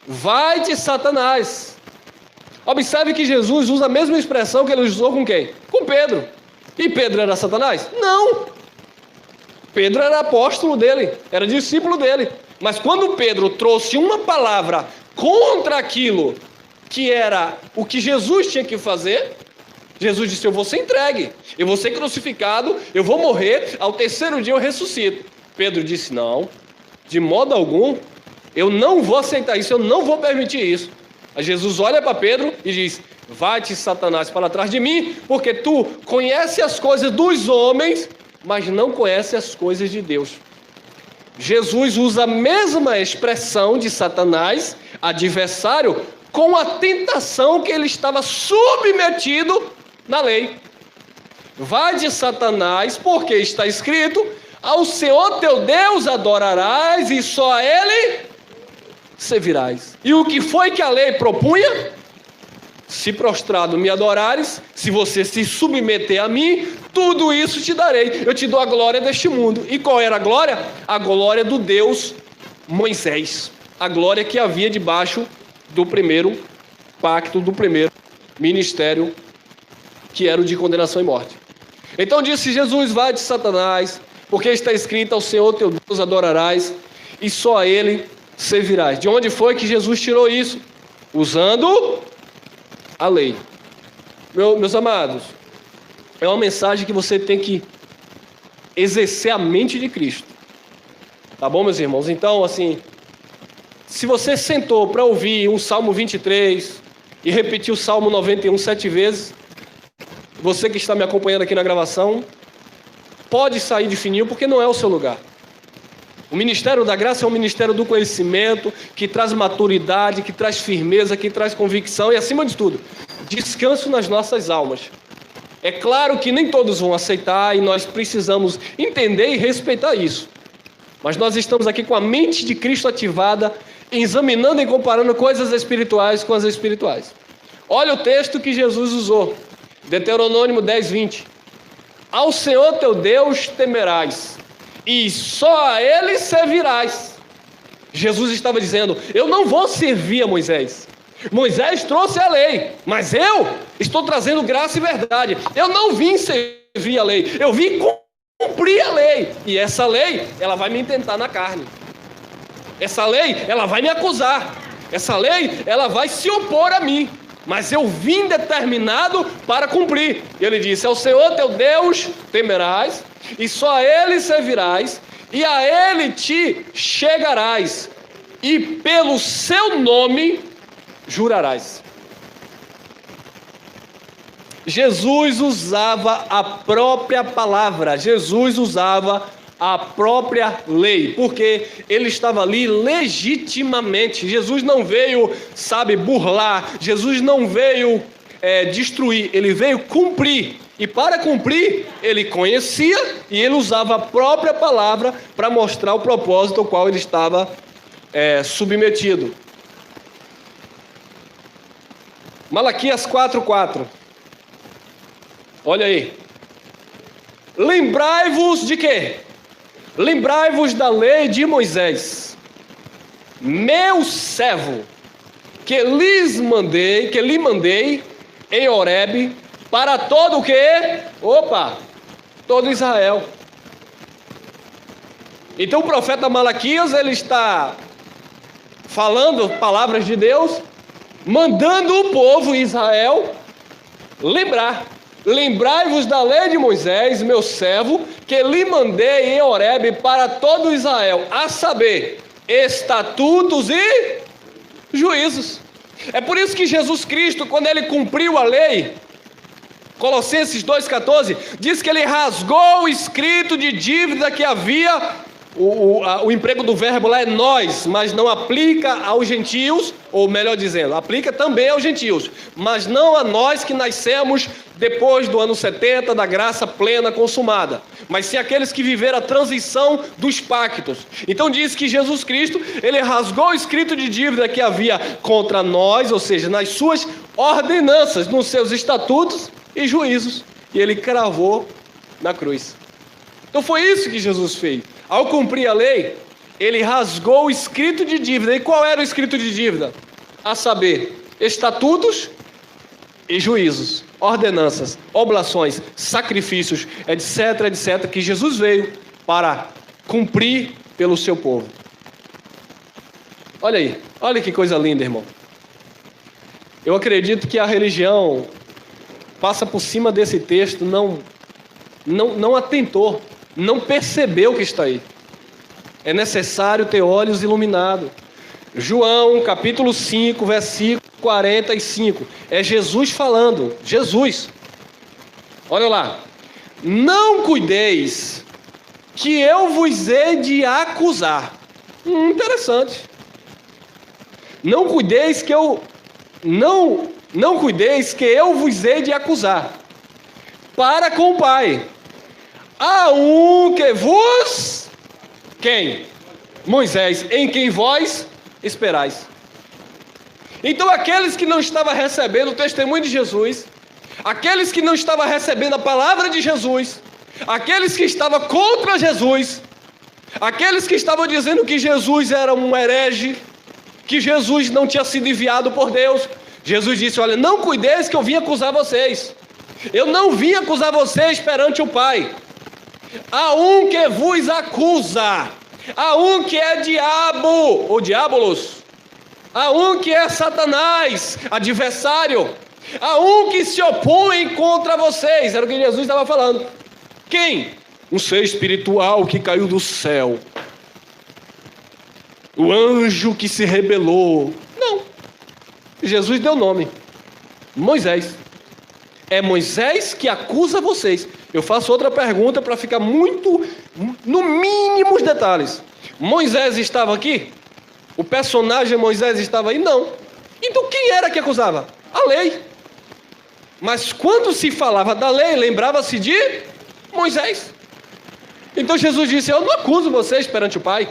vai-te Satanás. Observe que Jesus usa a mesma expressão que ele usou com quem? Com Pedro. E Pedro era Satanás? Não. Pedro era apóstolo dele, era discípulo dele. Mas quando Pedro trouxe uma palavra contra aquilo que era o que Jesus tinha que fazer, Jesus disse, eu vou ser entregue, eu vou ser crucificado, eu vou morrer, ao terceiro dia eu ressuscito. Pedro disse, não, de modo algum, eu não vou aceitar isso, eu não vou permitir isso. Aí Jesus olha para Pedro e diz, vai-te Satanás para trás de mim, porque tu conhece as coisas dos homens, mas não conhece as coisas de Deus. Jesus usa a mesma expressão de Satanás, adversário, com a tentação que ele estava submetido na lei. Vai-te Satanás, porque está escrito, ao Senhor teu Deus adorarás e só a Ele servirás. E o que foi que a lei propunha? Se prostrado me adorares, se você se submeter a mim, tudo isso te darei. Eu te dou a glória deste mundo. E qual era a glória? A glória do Deus Moisés. A glória que havia debaixo do primeiro pacto, do primeiro ministério, que era o de condenação e morte. Então disse Jesus, vai de Satanás, porque está escrito, ao Senhor teu Deus adorarás, e só a Ele servirás. De onde foi que Jesus tirou isso? Usando a lei. Meus amados, é uma mensagem que você tem que exercer a mente de Cristo. Tá bom, meus irmãos? Então, assim, se você sentou para ouvir um Salmo 23 e repetir o Salmo 91 7 vezes, você que está me acompanhando aqui na gravação, pode sair de fininho porque não é o seu lugar. O ministério da graça é um ministério do conhecimento, que traz maturidade, que traz firmeza, que traz convicção e, acima de tudo, descanso nas nossas almas. É claro que nem todos vão aceitar e nós precisamos entender e respeitar isso. Mas nós estamos aqui com a mente de Cristo ativada, examinando e comparando coisas espirituais com as espirituais. Olha o texto que Jesus usou, Deuteronômio 10:20. Ao Senhor teu Deus temerás, e só a Ele servirás. Jesus estava dizendo, eu não vou servir a Moisés. Moisés trouxe a lei, mas eu estou trazendo graça e verdade. Eu não vim servir a lei, eu vim cumprir a lei. E essa lei, ela vai me intentar na carne. Essa lei, ela vai me acusar. Essa lei, ela vai se opor a mim. Mas eu vim determinado para cumprir. E ele disse: ao Senhor teu Deus temerás, e só a Ele servirás, e a Ele te chegarás, e pelo seu nome jurarás. Jesus usava a própria palavra, Jesus usava a própria lei, porque ele estava ali legitimamente. Jesus não veio, burlar, Jesus não veio destruir, ele veio cumprir. E para cumprir, ele conhecia e ele usava a própria palavra para mostrar o propósito ao qual ele estava submetido. Malaquias 4:4. Olha aí. Lembrai-vos de quê? Lembrai-vos da lei de Moisés, meu servo, que lhe mandei em Horebe, para todo o quê? Todo Israel. Então o profeta Malaquias, ele está falando palavras de Deus, mandando o povo Israel lembrar. Lembrai-vos da lei de Moisés, meu servo, que lhe mandei em Horebe para todo Israel, a saber, estatutos e juízos. É por isso que Jesus Cristo, quando ele cumpriu a lei, Colossenses 2,14, diz que ele rasgou o escrito de dívida que havia. O emprego do verbo lá é nós, mas não aplica aos gentios, ou melhor dizendo, aplica também aos gentios, mas não a nós que nascemos depois do ano 70, da graça plena consumada, mas sim aqueles que viveram a transição dos pactos. Então diz que Jesus Cristo, ele rasgou o escrito de dívida que havia contra nós, ou seja, nas suas ordenanças, nos seus estatutos e juízos, e ele cravou na cruz. Então foi isso que Jesus fez. Ao cumprir a lei, ele rasgou o escrito de dívida. E qual era o escrito de dívida? A saber, estatutos e juízos, ordenanças, oblações, sacrifícios, etc, etc, que Jesus veio para cumprir pelo seu povo. Olha aí, olha que coisa linda, irmão. Eu acredito que a religião passa por cima desse texto, não atentou, não percebeu o que está aí. É necessário ter olhos iluminados. João, capítulo 5, versículo 45. É Jesus falando. Jesus. Olha lá. Não cuideis que eu vos hei de acusar. Interessante. Não cuideis que eu... Não cuideis que eu vos hei de acusar. Para com o Pai. Há um que vos... Quem? Moisés, em quem vós esperais. Então aqueles que não estavam recebendo o testemunho de Jesus, aqueles que não estavam recebendo a palavra de Jesus, aqueles que estavam contra Jesus, aqueles que estavam dizendo que Jesus era um herege, que Jesus não tinha sido enviado por Deus, Jesus disse: olha, não cuideis que eu vim acusar vocês. Eu não vim acusar vocês perante o Pai. Há um que vos acusa, há um que é diabo, ou diabolos, há um que é Satanás, adversário, há um que se opõe contra vocês. Era o que Jesus estava falando. Quem? Um ser espiritual que caiu do céu, o anjo que se rebelou. Não, Jesus deu nome: Moisés. É Moisés que acusa vocês. Eu faço outra pergunta para ficar muito, no mínimo, os detalhes. Moisés estava aqui? O personagem Moisés estava aí? Não. Então quem era que acusava? A lei. Mas quando se falava da lei, lembrava-se de Moisés. Então Jesus disse: eu não acuso vocês perante o Pai.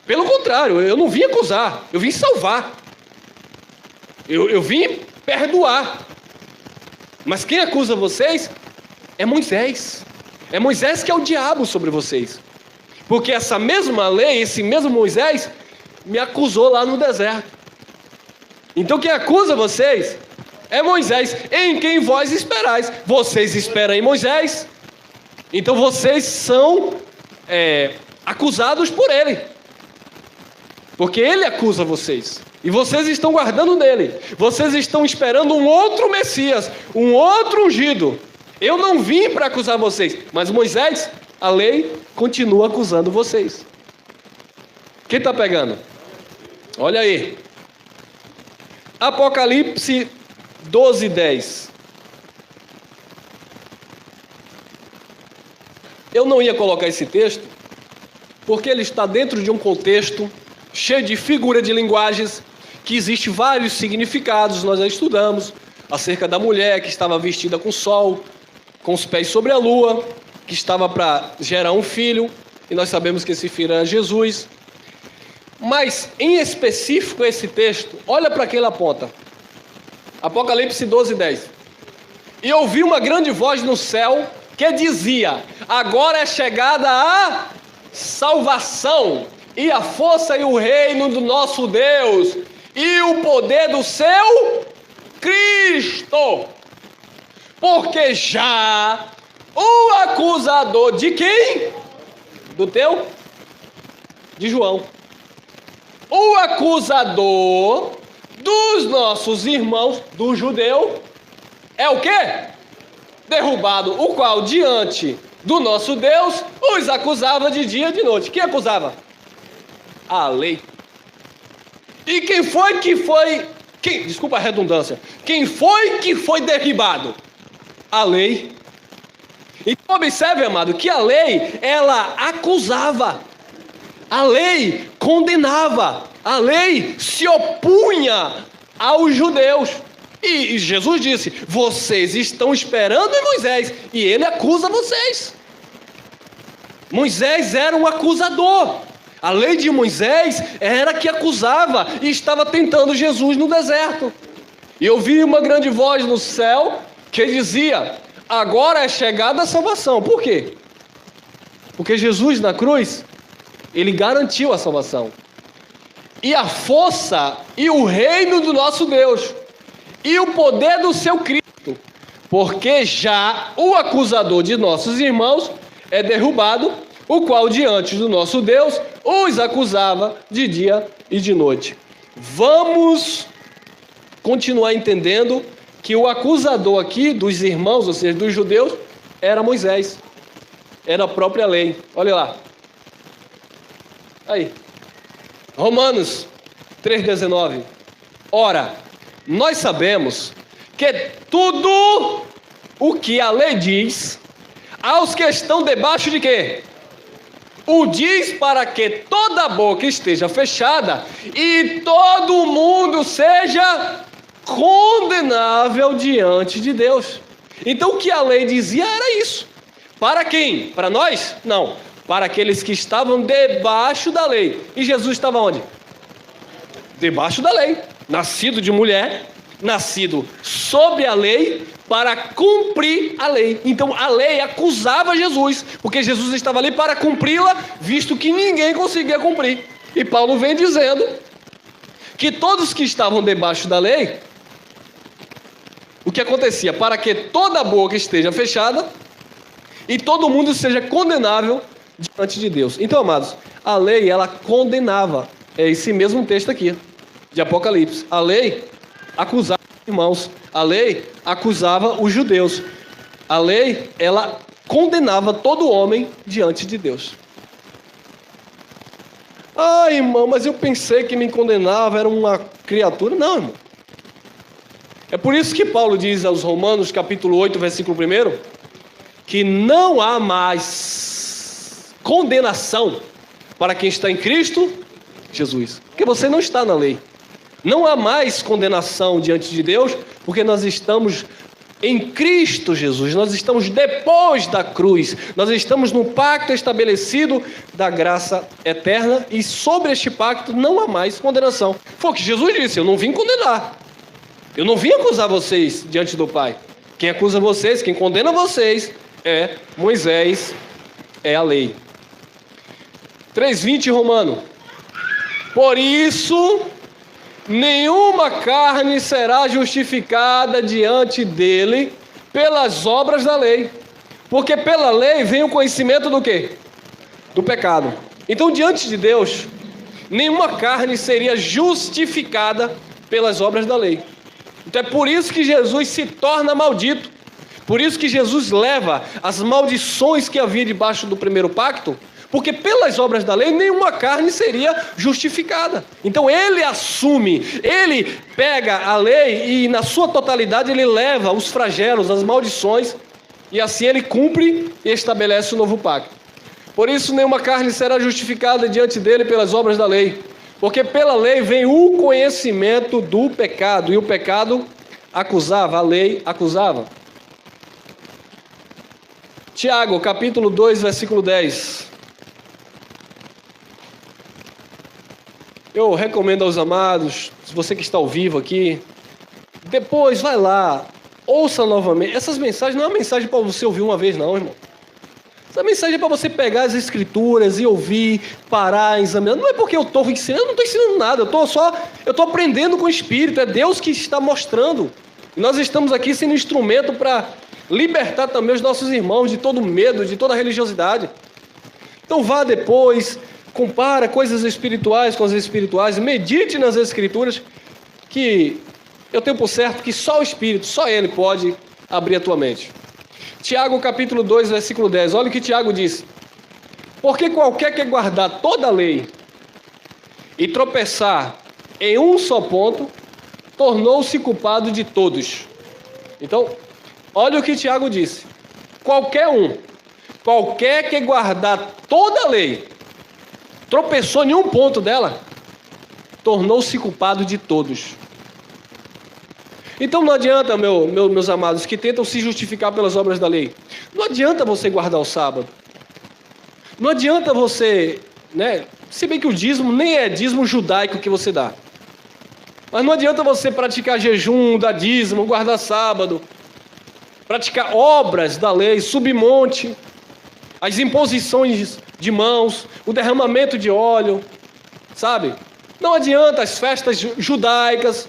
Pelo contrário, eu não vim acusar, eu vim salvar. Eu vim perdoar. Mas quem acusa vocês é Moisés. É Moisés que é o diabo sobre vocês. Porque essa mesma lei, esse mesmo Moisés, me acusou lá no deserto. Então quem acusa vocês é Moisés, em quem vós esperais. Vocês esperam em Moisés, então vocês são acusados por ele. Porque ele acusa vocês. E vocês estão guardando nele. Vocês estão esperando um outro Messias, um outro ungido. Eu não vim para acusar vocês, mas Moisés, a lei, continua acusando vocês. Quem está pegando? Olha aí. Apocalipse 12:10. Eu não ia colocar esse texto, porque ele está dentro de um contexto cheio de figura de linguagens, que existe vários significados, nós já estudamos, acerca da mulher que estava vestida com sol, com os pés sobre a lua, que estava para gerar um filho, e nós sabemos que esse filho era Jesus. Mas, em específico, esse texto, olha para quem ele aponta. Apocalipse 12:10. E ouvi uma grande voz no céu, que dizia: agora é chegada a salvação, e a força e o reino do nosso Deus, e o poder do seu Cristo. Porque já o acusador de quem? Do teu? De João. O acusador dos nossos irmãos, do judeu, é o quê? Derrubado, o qual diante do nosso Deus os acusava de dia e de noite. Quem acusava? A lei. E quem foi que foi... desculpa a redundância. Quem foi que foi derribado? A lei. Então observe, amado, que a lei, ela acusava. A lei condenava. A lei se opunha aos judeus. E Jesus disse: vocês estão esperando em Moisés, e ele acusa vocês. Moisés era um acusador. A lei de Moisés era que acusava e estava tentando Jesus no deserto. E eu vi uma grande voz no céu que dizia: agora é chegada a salvação. Por quê? Porque Jesus na cruz, ele garantiu a salvação. E a força e o reino do nosso Deus, e o poder do seu Cristo, porque já o acusador de nossos irmãos é derrubado, o qual diante do nosso Deus os acusava de dia e de noite. Vamos continuar entendendo que o acusador aqui dos irmãos, ou seja, dos judeus, era Moisés, era a própria lei. Olha lá. Aí. Romanos 3,19. Ora, nós sabemos que tudo o que a lei diz, aos que estão debaixo de quê? O diz para que toda a boca esteja fechada e todo mundo seja condenável diante de Deus. Então o que a lei dizia era isso. Para quem? Para nós? Não. Para aqueles que estavam debaixo da lei. E Jesus estava onde? Debaixo da lei. Nascido de mulher, nascido sob a lei, para cumprir a lei. Então a lei acusava Jesus, porque Jesus estava ali para cumpri-la, visto que ninguém conseguia cumprir. E Paulo vem dizendo que todos que estavam debaixo da lei, o que acontecia? Para que toda a boca esteja fechada e todo mundo seja condenável diante de Deus. Então, amados, a lei, ela condenava. É esse mesmo texto aqui, de Apocalipse. A lei acusava os irmãos. A lei acusava os judeus. A lei, ela condenava todo homem diante de Deus. Ah, irmão, mas eu pensei que me condenava era uma criatura. Não, irmão. É por isso que Paulo diz aos Romanos, capítulo 8, versículo 1, que não há mais condenação para quem está em Cristo Jesus. Porque você não está na lei. Não há mais condenação diante de Deus, porque nós estamos em Cristo Jesus. Nós estamos depois da cruz. Nós estamos no pacto estabelecido da graça eterna, e sobre este pacto não há mais condenação. Foi o que Jesus disse: eu não vim condenar. Eu não vim acusar vocês diante do Pai. Quem acusa vocês, quem condena vocês é Moisés, é a lei. 3:20 Romano. Por isso, nenhuma carne será justificada diante dele pelas obras da lei. Porque pela lei vem o conhecimento do quê? Do pecado. Então, diante de Deus, nenhuma carne seria justificada pelas obras da lei. Então é por isso que Jesus se torna maldito. Por isso que Jesus leva as maldições que havia debaixo do primeiro pacto, porque pelas obras da lei nenhuma carne seria justificada. Então ele assume, ele pega a lei e na sua totalidade ele leva os flagelos, as maldições, e assim ele cumpre e estabelece o novo pacto. Por isso nenhuma carne será justificada diante dele pelas obras da lei, porque pela lei vem o conhecimento do pecado, e o pecado acusava, a lei acusava. Tiago, capítulo 2, versículo 10. Eu recomendo aos amados, se você que está ao vivo aqui, depois vai lá, ouça novamente. Essas mensagens não é uma mensagem para você ouvir uma vez não, irmão. Essa mensagem é para você pegar as escrituras e ouvir, parar, examinar. Não é porque eu estou ensinando, eu não estou ensinando nada, eu estou aprendendo com o Espírito, é Deus que está mostrando. E nós estamos aqui sendo instrumento para libertar também os nossos irmãos de todo medo, de toda religiosidade. Então vá depois, compara coisas espirituais com as espirituais, medite nas escrituras, que eu tenho por certo que só o Espírito, só Ele pode abrir a tua mente. Tiago capítulo 2, versículo 10, olha o que Tiago diz: porque qualquer que guardar toda a lei e tropeçar em um só ponto, tornou-se culpado de todos. Então, olha o que Tiago disse: qualquer que guardar toda a lei, tropeçou em um ponto dela, tornou-se culpado de todos. Então não adianta, meus amados, que tentam se justificar pelas obras da lei. Não adianta você guardar o sábado. Não adianta você, se bem que o dízimo nem é dízimo judaico que você dá. Mas não adianta você praticar jejum, dar dízimo, guardar sábado, praticar obras da lei, subir monte, as imposições de mãos, o derramamento de óleo, sabe? Não adianta as festas judaicas.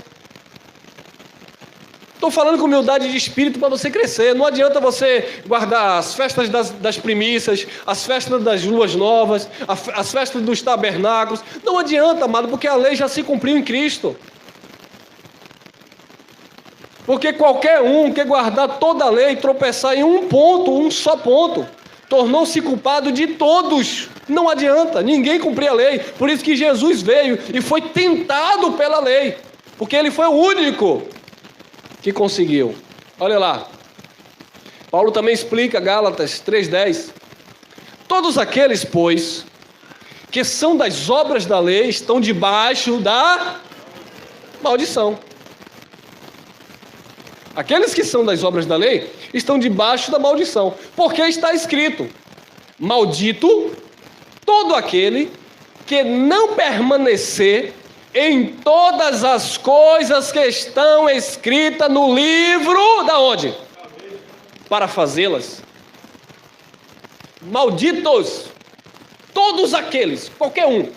Estou falando com humildade de espírito para você crescer. Não adianta você guardar as festas das primícias, as festas das luas novas, as festas dos tabernáculos. Não adianta, amado, porque a lei já se cumpriu em Cristo. Porque qualquer um que guardar toda a lei e tropeçar em um só ponto, tornou-se culpado de todos. Não adianta, ninguém cumprir a lei. Por isso que Jesus veio e foi tentado pela lei, porque ele foi o único que conseguiu. Olha lá, Paulo também explica, Gálatas 3,10: todos aqueles, pois, que são das obras da lei, estão debaixo da maldição. Aqueles que são das obras da lei estão debaixo da maldição, porque está escrito: maldito todo aquele que não permanecer em todas as coisas que estão escritas no livro, da onde? Para fazê-las. Malditos todos aqueles, qualquer um,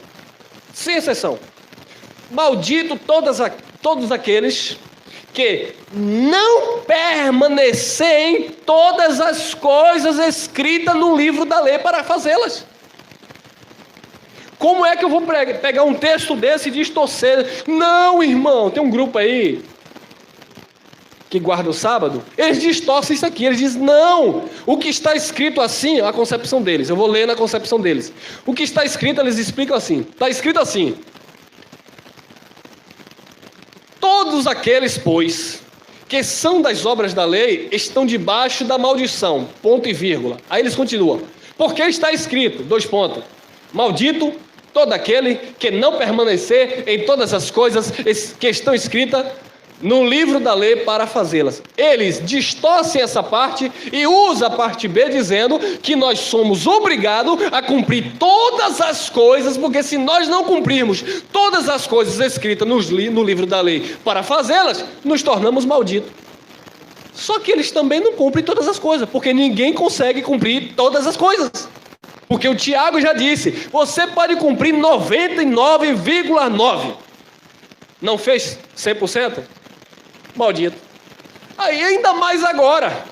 sem exceção. Maldito todos aqueles que não permanecer em todas as coisas escritas no livro da lei para fazê-las. Como é que eu vou pegar um texto desse e distorcer? Não, irmão, tem um grupo aí que guarda o sábado, eles distorcem isso aqui, eles dizem: não, o que está escrito assim, a concepção deles, eu vou ler na concepção deles. O que está escrito, eles explicam assim, está escrito assim: todos aqueles, pois, que são das obras da lei, estão debaixo da maldição, ponto e vírgula. Aí eles continuam: porque está escrito, maldito todo aquele que não permanecer em todas as coisas que estão escritas no livro da lei para fazê-las. Eles distorcem essa parte e usam a parte B dizendo que nós somos obrigados a cumprir todas as coisas, porque se nós não cumprirmos todas as coisas escritas no livro da lei para fazê-las, nos tornamos malditos. Só que eles também não cumprem todas as coisas, porque ninguém consegue cumprir todas as coisas. Porque o Tiago já disse: você pode cumprir 99,9%. Não fez 100%? Maldito. Aí ainda mais agora,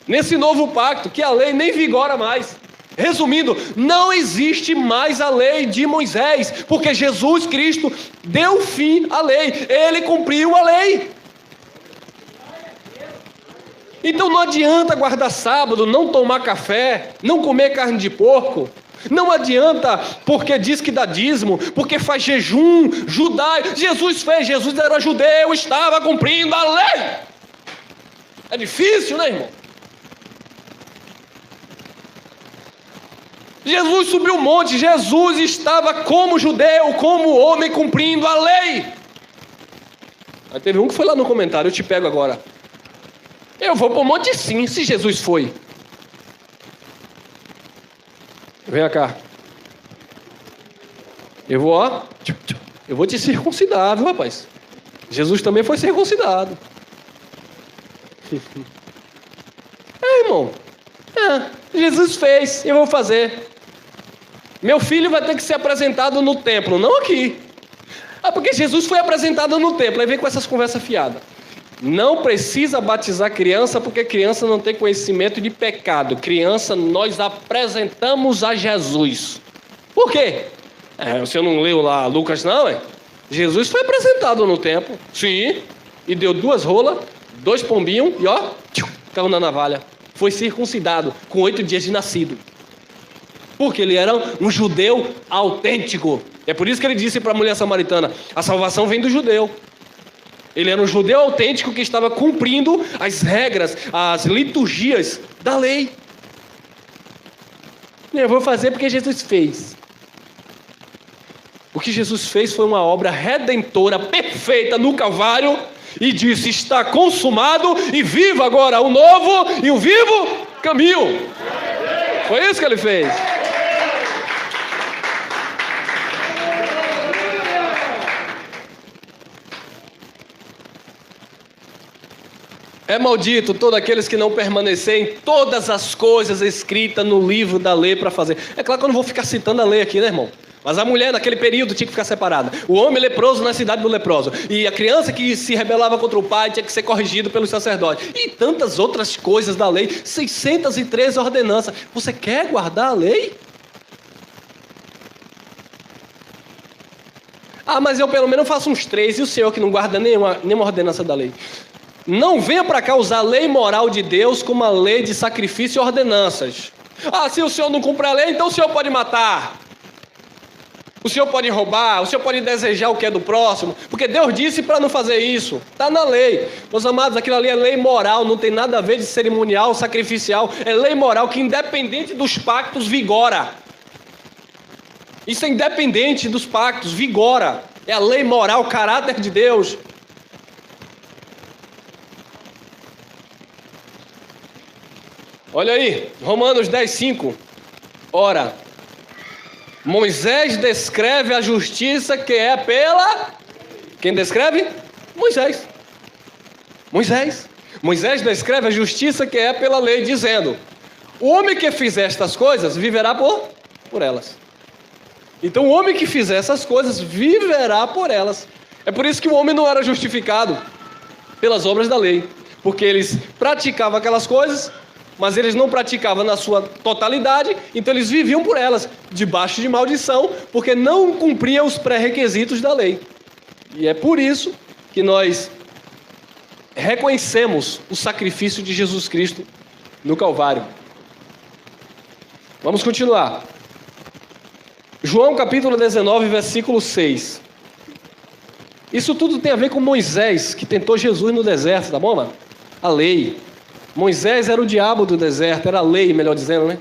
nesse novo pacto, que a lei nem vigora mais. Resumindo, não existe mais a lei de Moisés, porque Jesus Cristo deu fim à lei, ele cumpriu a lei. Então não adianta guardar sábado, não tomar café, não comer carne de porco. Não adianta porque diz que dá dízimo, porque faz jejum judaico. Jesus fez, Jesus era judeu, estava cumprindo a lei. É difícil, né, irmão? Jesus subiu o monte, Jesus estava como judeu, como homem, cumprindo a lei. Aí teve um que foi lá no comentário, eu te pego agora. Eu vou para o monte sim, se Jesus foi. Vem cá. Eu vou te circuncidar, viu, rapaz? Jesus também foi circuncidado. Irmão. Jesus fez, eu vou fazer. Meu filho vai ter que ser apresentado no templo, não aqui. Porque Jesus foi apresentado no templo. Aí vem com essas conversas fiadas. Não precisa batizar criança, porque criança não tem conhecimento de pecado. Criança, nós apresentamos a Jesus. Por quê? Você não leu lá Lucas, não, é? Jesus foi apresentado no templo, sim, e deu 2 rolas, 2 pombinhos, e ó, caiu na navalha. Foi circuncidado com 8 dias de nascido. Porque ele era um judeu autêntico. É por isso que ele disse para a mulher samaritana, a salvação vem do judeu. Ele era um judeu autêntico que estava cumprindo as regras, as liturgias da lei. Eu vou fazer porque Jesus fez. O que Jesus fez foi uma obra redentora, perfeita no Calvário, e disse, está consumado, e viva agora o novo e o vivo caminho. Foi isso que ele fez. É maldito todos aqueles que não permanecerem em todas as coisas escritas no livro da lei para fazer. É claro que eu não vou ficar citando a lei aqui, né, irmão? Mas a mulher naquele período tinha que ficar separada. O homem leproso na cidade do leproso. E a criança que se rebelava contra o pai tinha que ser corrigido pelos sacerdotes. E tantas outras coisas da lei. 613 ordenanças. Você quer guardar a lei? Mas eu pelo menos faço uns 3. E o senhor que não guarda nenhuma ordenança da lei? Não venha para cá usar a lei moral de Deus como a lei de sacrifício e ordenanças. Se o senhor não cumpre a lei, então o senhor pode matar. O senhor pode roubar, o senhor pode desejar o que é do próximo, porque Deus disse para não fazer isso. Está na lei. Meus amados, aquilo ali é lei moral, não tem nada a ver de cerimonial, sacrificial. É lei moral que, independente dos pactos, vigora. Isso é independente dos pactos, vigora. É a lei moral, o caráter de Deus. Olha aí, Romanos 10:5. Ora, Moisés descreve a justiça que é pela... Quem descreve? Moisés. Moisés descreve a justiça que é pela lei, dizendo, o homem que fizer estas coisas viverá por elas. Então o homem que fizer essas coisas viverá por elas. É por isso que o homem não era justificado pelas obras da lei, porque eles praticavam aquelas coisas, mas eles não praticavam na sua totalidade, então eles viviam por elas, debaixo de maldição, porque não cumpriam os pré-requisitos da lei. E é por isso que nós reconhecemos o sacrifício de Jesus Cristo no Calvário. Vamos continuar. João capítulo 19, versículo 6. Isso tudo tem a ver com Moisés, que tentou Jesus no deserto, tá bom, mano? A lei. Moisés era o diabo do deserto, era a lei, melhor dizendo, né?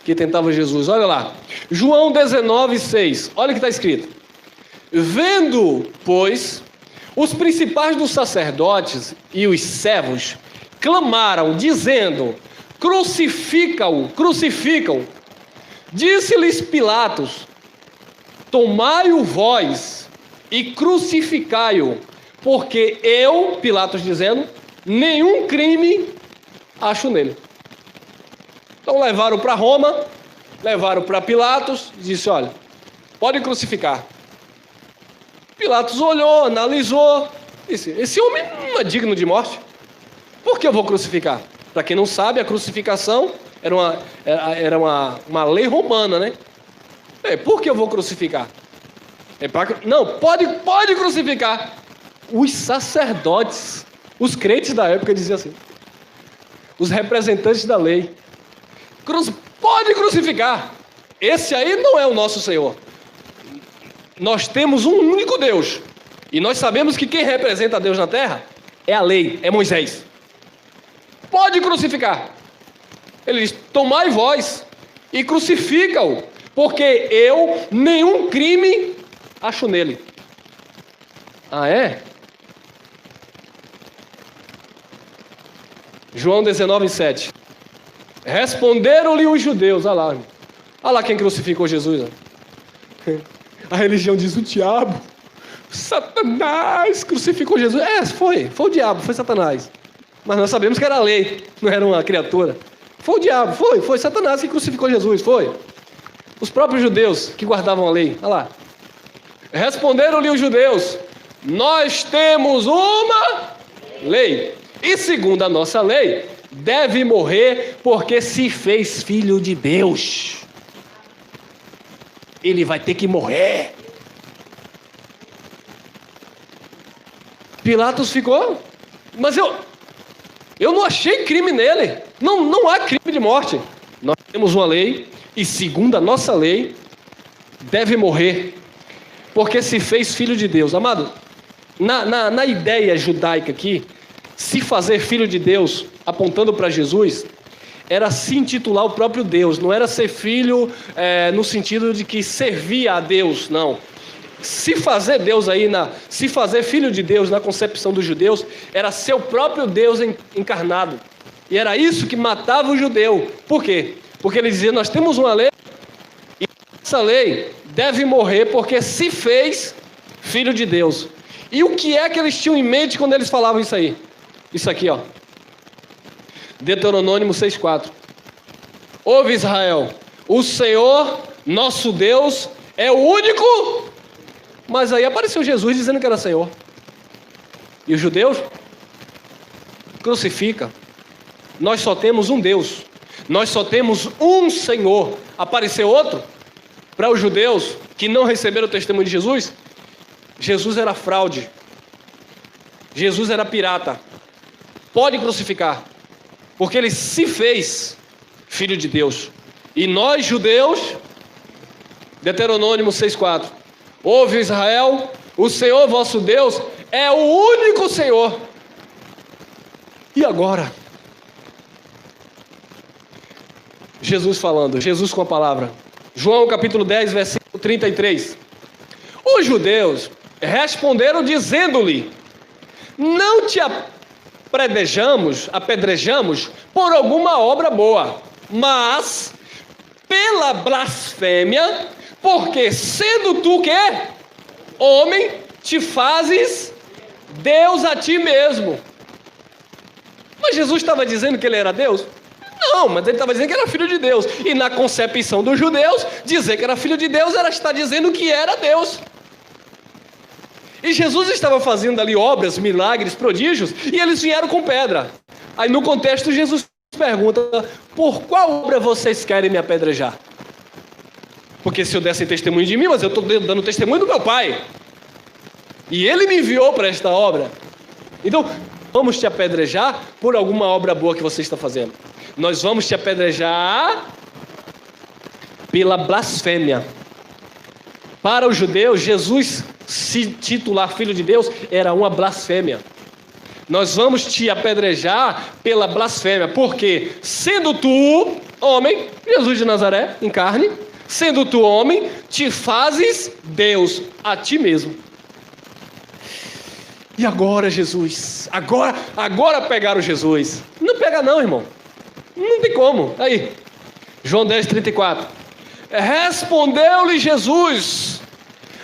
Que tentava Jesus. Olha lá. João 19, 6. Olha o que está escrito. Vendo, pois, os principais dos sacerdotes e os servos clamaram, dizendo, crucifica-o, crucifica-o. Disse-lhes Pilatos, tomai-o vós e crucificai-o, porque eu, Pilatos dizendo, nenhum crime acho nele. Então levaram para Roma, levaram para Pilatos, disse, olha, pode crucificar. Pilatos olhou, analisou, disse, esse homem não é digno de morte. Por que eu vou crucificar? Para quem não sabe, a crucificação Era uma lei romana, né? Por que eu vou crucificar? Não, pode crucificar. Os sacerdotes, os crentes da época diziam assim, os representantes da lei, pode crucificar. Esse aí não é o nosso Senhor. Nós temos um único Deus. E nós sabemos que quem representa a Deus na terra é a lei, é Moisés. Pode crucificar. Ele diz, tomai vós e crucifica-o, porque eu nenhum crime acho nele. Ah, é? João 19:7. Responderam-lhe os judeus. Olha lá quem crucificou Jesus. A religião diz o diabo. Satanás crucificou Jesus. Foi o diabo, foi Satanás. Mas nós sabemos que era a lei, não era uma criatura. Foi o diabo, foi Satanás que crucificou Jesus, foi. Os próprios judeus que guardavam a lei. Olha lá. Responderam-lhe os judeus, nós temos uma lei. E segundo a nossa lei, deve morrer porque se fez filho de Deus. Ele vai ter que morrer. Pilatos ficou, mas eu não achei crime nele. Não há crime de morte. Nós temos uma lei e segundo a nossa lei, deve morrer porque se fez filho de Deus. Amado, na ideia judaica aqui, se fazer filho de Deus, apontando para Jesus, era se intitular o próprio Deus. Não era ser filho no sentido de que servia a Deus, não. Se fazer Deus aí, se fazer filho de Deus na concepção dos judeus, era ser o próprio Deus encarnado. E era isso que matava o judeu. Por quê? Porque ele dizia, nós temos uma lei, e essa lei deve morrer porque se fez filho de Deus. E o que é que eles tinham em mente quando eles falavam isso aí? Isso aqui, ó. Deuteronômio 6:4. Ouve Israel, o Senhor, nosso Deus, é o único. Mas aí apareceu Jesus dizendo que era Senhor. E os judeus? Crucifica. Nós só temos um Deus. Nós só temos um Senhor. Apareceu outro? Para os judeus que não receberam o testemunho de Jesus, Jesus era fraude. Jesus era pirata. Pode crucificar. Porque ele se fez filho de Deus. E nós, judeus, Deuteronômio 6:4. Ouve Israel, o Senhor vosso Deus é o único Senhor. E agora? Jesus falando, Jesus com a palavra. João capítulo 10, versículo 33. Os judeus responderam dizendo-lhe, não te apedrejamos por alguma obra boa, mas pela blasfêmia, porque sendo tu que homem, te fazes Deus a ti mesmo. Mas Jesus estava dizendo que ele era Deus? Não, mas ele estava dizendo que era filho de Deus. E na concepção dos judeus, dizer que era filho de Deus era estar dizendo que era Deus. E Jesus estava fazendo ali obras, milagres, prodígios, e eles vieram com pedra. Aí no contexto Jesus pergunta, por qual obra vocês querem me apedrejar? Porque se eu desse testemunho de mim, mas eu estou dando testemunho do meu Pai. E Ele me enviou para esta obra. Então, vamos te apedrejar por alguma obra boa que você está fazendo. Nós vamos te apedrejar pela blasfêmia. Para os judeus, Jesus se titular filho de Deus era uma blasfêmia. Nós vamos te apedrejar pela blasfêmia. Porque, sendo tu homem, Jesus de Nazaré, em carne, sendo tu homem, te fazes Deus a ti mesmo. E agora, Jesus? Agora pegaram Jesus. Não pega não, irmão. Não tem como. Aí, João 10, 34. Respondeu-lhe Jesus,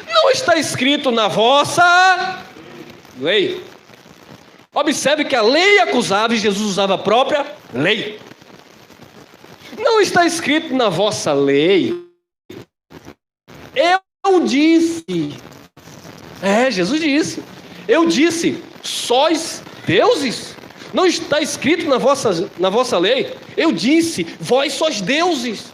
não está escrito na vossa lei. Observe que a lei acusava e Jesus usava a própria lei. Não está escrito na vossa lei. Eu disse. Jesus disse. Eu disse, sois deuses? Não está escrito na vossa lei? Eu disse, vós sois deuses.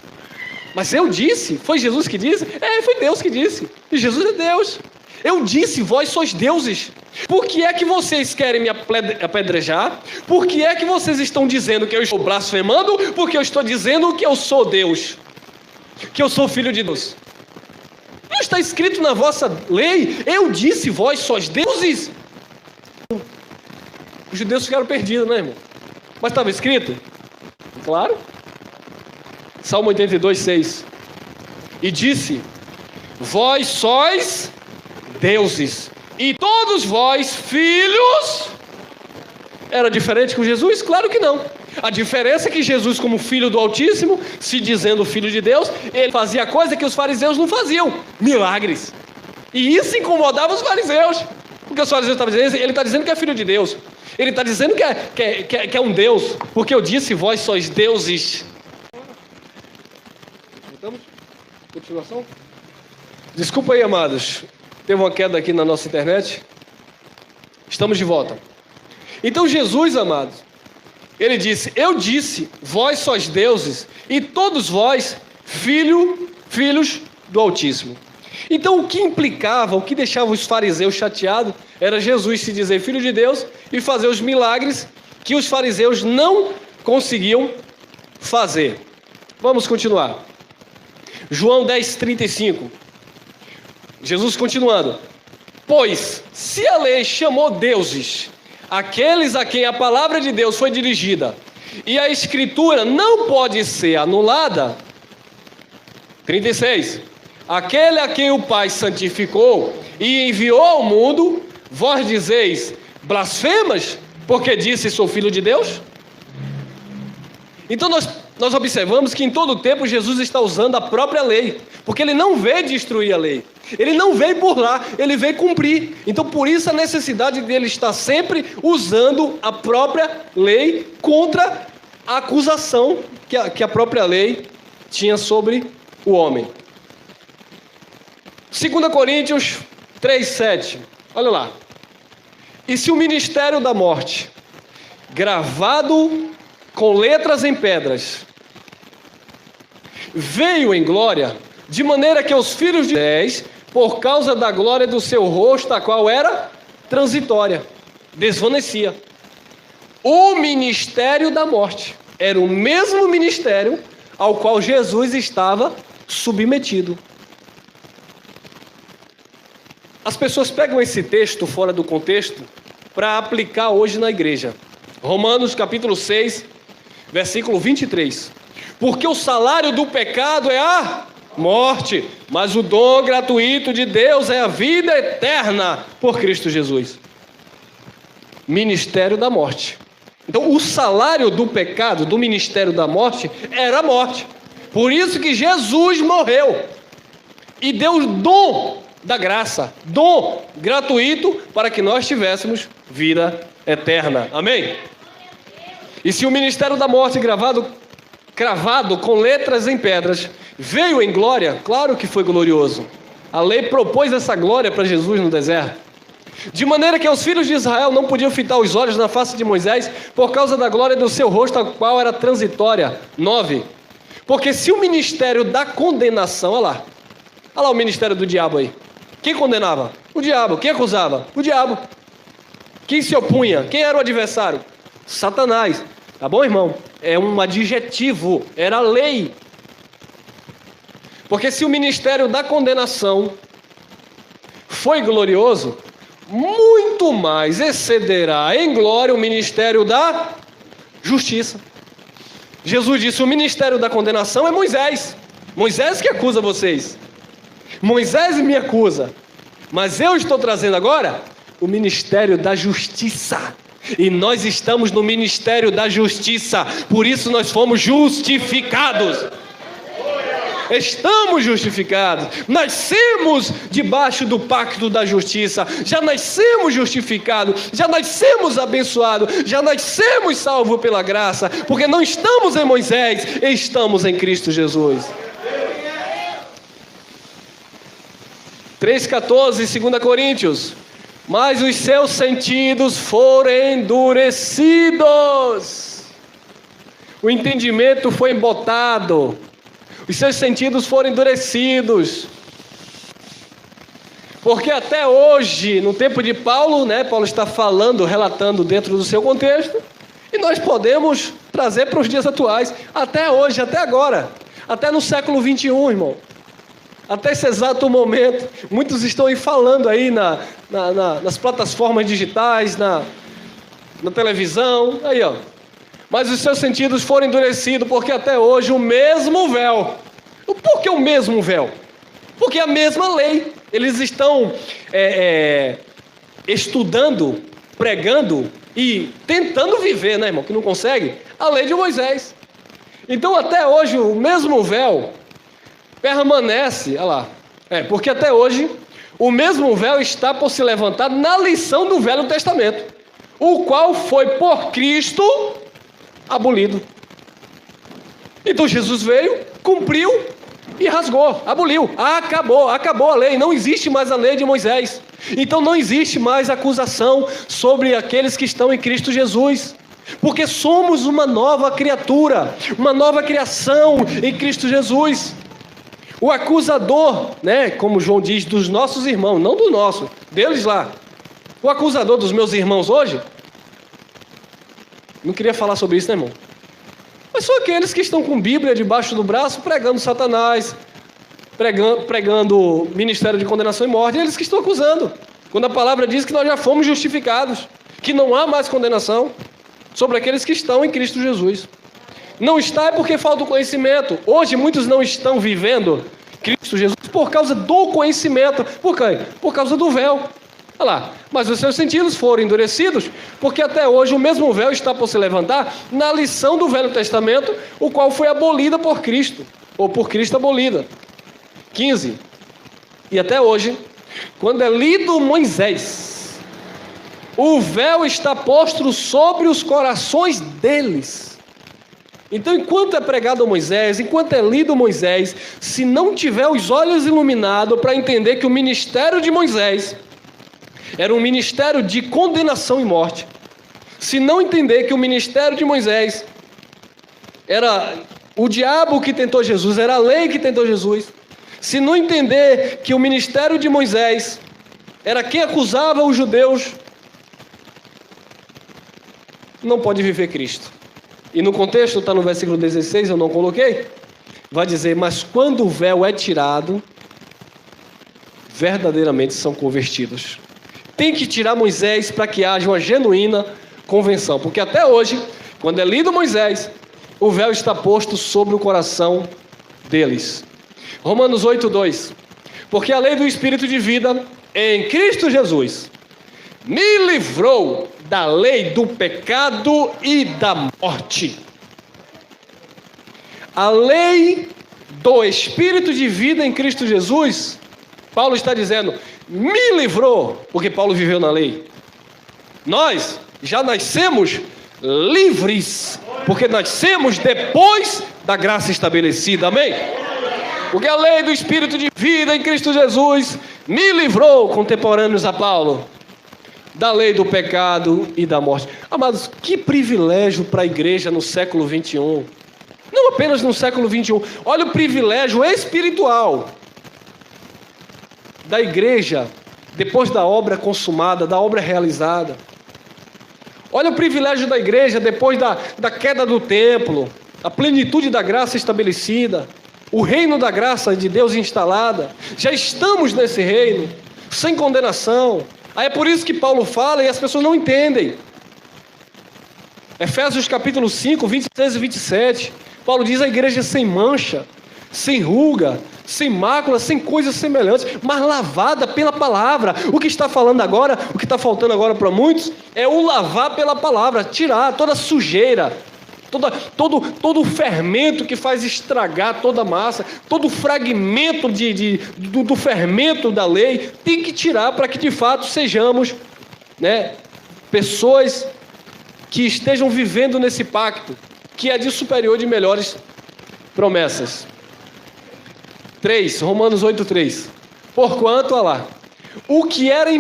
Mas eu disse? Foi Jesus que disse? Foi Deus que disse. E Jesus é Deus. Eu disse, vós sois deuses. Por que é que vocês querem me apedrejar? Por que é que vocês estão dizendo que eu estou blasfemando? Porque eu estou dizendo que eu sou Deus, que eu sou filho de Deus. Não está escrito na vossa lei? Eu disse, vós sois deuses. Os judeus ficaram perdidos, né, irmão? Mas estava escrito? Claro. Salmo 82, 6. E disse, vós sois deuses, e todos vós filhos. Era diferente com Jesus? Claro que não. A diferença é que Jesus, como filho do Altíssimo, se dizendo filho de Deus, ele fazia coisa que os fariseus não faziam, milagres. E isso incomodava os fariseus, porque os fariseus estavam dizendo, ele está dizendo que é filho de Deus, ele está dizendo que é um Deus, porque eu disse, vós sois deuses. Voltamos? Continuação? Desculpa aí, amados, teve uma queda aqui na nossa internet. Estamos de volta. Então Jesus, amados, ele disse, eu disse, vós sois deuses, e todos vós filhos do Altíssimo. Então o que implicava, o que deixava os fariseus chateados, era Jesus se dizer filho de Deus e fazer os milagres que os fariseus não conseguiam fazer. Vamos continuar. João 10, 35. Jesus continuando. Pois, se a lei chamou deuses aqueles a quem a palavra de Deus foi dirigida, e a Escritura não pode ser anulada. 36. Aquele a quem o Pai santificou e enviou ao mundo, vós dizeis, blasfemas, porque disse sou filho de Deus? Então nós observamos que em todo o tempo Jesus está usando a própria lei, porque ele não veio destruir a lei, ele não veio burlar, ele veio cumprir. Então por isso a necessidade dele estar sempre usando a própria lei contra a acusação que a própria lei tinha sobre o homem. 2 Coríntios 3:7, olha lá. E se o ministério da morte, gravado com letras em pedras, veio em glória, de maneira que os filhos de Deus, por causa da glória do seu rosto, a qual era transitória, desvanecia. O ministério da morte era o mesmo ministério ao qual Jesus estava submetido. As pessoas pegam esse texto fora do contexto para aplicar hoje na igreja. Romanos capítulo 6, versículo 23. Porque o salário do pecado é a morte, mas o dom gratuito de Deus é a vida eterna por Cristo Jesus. Ministério da morte. Então o salário do pecado, do ministério da morte, era a morte. Por isso que Jesus morreu e deu o dom da graça, dom gratuito para que nós tivéssemos vida eterna. Amém? E se o ministério da morte cravado com letras em pedras veio em glória, claro que foi glorioso. A lei propôs essa glória para Jesus no deserto. De maneira que os filhos de Israel não podiam fitar os olhos na face de Moisés por causa da glória do seu rosto, a qual era transitória. 9. Porque se o ministério da condenação, olha lá o ministério do diabo aí. Quem condenava? O diabo. Quem acusava? O diabo. Quem se opunha? Quem era o adversário? Satanás. Tá bom, irmão? É um adjetivo, era a lei. Porque se o ministério da condenação foi glorioso, muito mais excederá em glória o ministério da justiça. Jesus disse, o ministério da condenação é Moisés. Moisés que acusa vocês. Moisés me acusa. Mas eu estou trazendo agora o ministério da justiça. E nós estamos no ministério da justiça. Por isso nós fomos justificados. Estamos justificados. Nascemos debaixo do pacto da justiça. Já nascemos justificados. Já nascemos abençoados. Já nascemos salvos pela graça. Porque não estamos em Moisés, estamos em Cristo Jesus. 3,14, 2 Coríntios. Mas os seus sentidos foram endurecidos. o entendimento foi embotado, os seus sentidos foram endurecidos. Porque até hoje, no tempo de Paulo, né, Paulo está falando, relatando dentro do seu contexto, e nós podemos trazer para os dias atuais, até hoje, até agora, até no século 21, irmão. Até esse exato momento, muitos estão aí falando aí nas plataformas digitais, na televisão, aí ó. Mas os seus sentidos foram endurecidos, porque até hoje o mesmo véu. Por que o mesmo véu? Porque a mesma lei. Eles estão estudando, pregando e tentando viver, né, irmão, que não consegue, a lei de Moisés. Então até hoje o mesmo véu permanece, olha lá, porque até hoje o mesmo véu está por se levantar na lição do Velho Testamento, o qual foi por Cristo abolido. Então Jesus veio, cumpriu e rasgou, aboliu, acabou a lei, não existe mais a lei de Moisés. Então não existe mais acusação sobre aqueles que estão em Cristo Jesus, porque somos uma nova criatura, uma nova criação em Cristo Jesus. O acusador, né, como João diz, dos nossos irmãos, não do nosso, deles lá. O acusador dos meus irmãos hoje, não queria falar sobre isso, né, irmão? Mas são aqueles que estão com Bíblia debaixo do braço, pregando Satanás, pregando ministério de condenação e morte, eles que estão acusando. Quando a palavra diz que nós já fomos justificados, que não há mais condenação sobre aqueles que estão em Cristo Jesus. Não está é porque falta o conhecimento. Hoje muitos não estão vivendo Cristo Jesus por causa do conhecimento. Por quê? Por causa do véu. Olha lá. Mas os seus sentidos foram endurecidos, porque até hoje o mesmo véu está por se levantar na lição do Velho Testamento, o qual foi abolida por Cristo, ou por Cristo abolida. 15. E até hoje, quando é lido Moisés, o véu está posto sobre os corações deles. Então, enquanto é pregado Moisés, enquanto é lido Moisés, se não tiver os olhos iluminados para entender que o ministério de Moisés era um ministério de condenação e morte, se não entender que o ministério de Moisés era o diabo que tentou Jesus, era a lei que tentou Jesus, se não entender que o ministério de Moisés era quem acusava os judeus, não pode viver Cristo. E no contexto, está no versículo 16, eu não coloquei, vai dizer, mas quando o véu é tirado, verdadeiramente são convertidos. Tem que tirar Moisés para que haja uma genuína convenção, porque até hoje, quando é lido Moisés, o véu está posto sobre o coração deles. Romanos 8:2, porque a lei do Espírito de vida em Cristo Jesus me livrou da lei do pecado e da morte. A lei do Espírito de vida em Cristo Jesus, Paulo está dizendo, me livrou, porque Paulo viveu na lei. Nós já nascemos livres, porque nascemos depois da graça estabelecida, amém? Porque a lei do Espírito de vida em Cristo Jesus me livrou, contemporâneos a Paulo, da lei do pecado e da morte. Amados, que privilégio para a igreja no século 21. Não apenas no século 21. Olha o privilégio espiritual da igreja depois da obra consumada, da obra realizada. Olha o privilégio da igreja depois da queda do templo, a plenitude da graça estabelecida, o reino da graça de Deus instalada. Já estamos nesse reino, sem condenação. Aí é por isso que Paulo fala e as pessoas não entendem. Efésios capítulo 5, 26 e 27. Paulo diz a igreja sem mancha, sem ruga, sem mácula, sem coisas semelhantes, mas lavada pela palavra. O que está falando agora, o que está faltando agora para muitos, é o lavar pela palavra, tirar toda a sujeira, todo o fermento que faz estragar toda a massa, todo o fragmento do fermento da lei, tem que tirar para que de fato sejamos, né, pessoas que estejam vivendo nesse pacto, que é de superior de melhores promessas. 3, Romanos 8:3. Porquanto, olha lá, o que era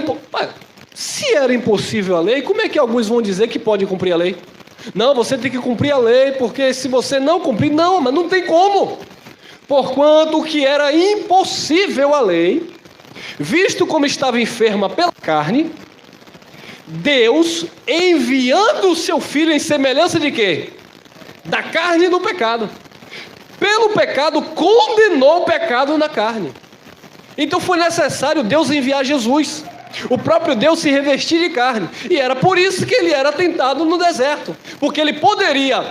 se era impossível a lei, como é que alguns vão dizer que pode cumprir a lei? Não, você tem que cumprir a lei, porque se você não cumprir, não, mas não tem como. Porquanto o que era impossível à lei, visto como estava enferma pela carne, Deus, enviando o seu Filho em semelhança de quê? Da carne do pecado. Pelo pecado, condenou o pecado na carne. Então foi necessário Deus enviar Jesus. O próprio Deus se revestir de carne. E era por isso que ele era tentado no deserto. Porque ele poderia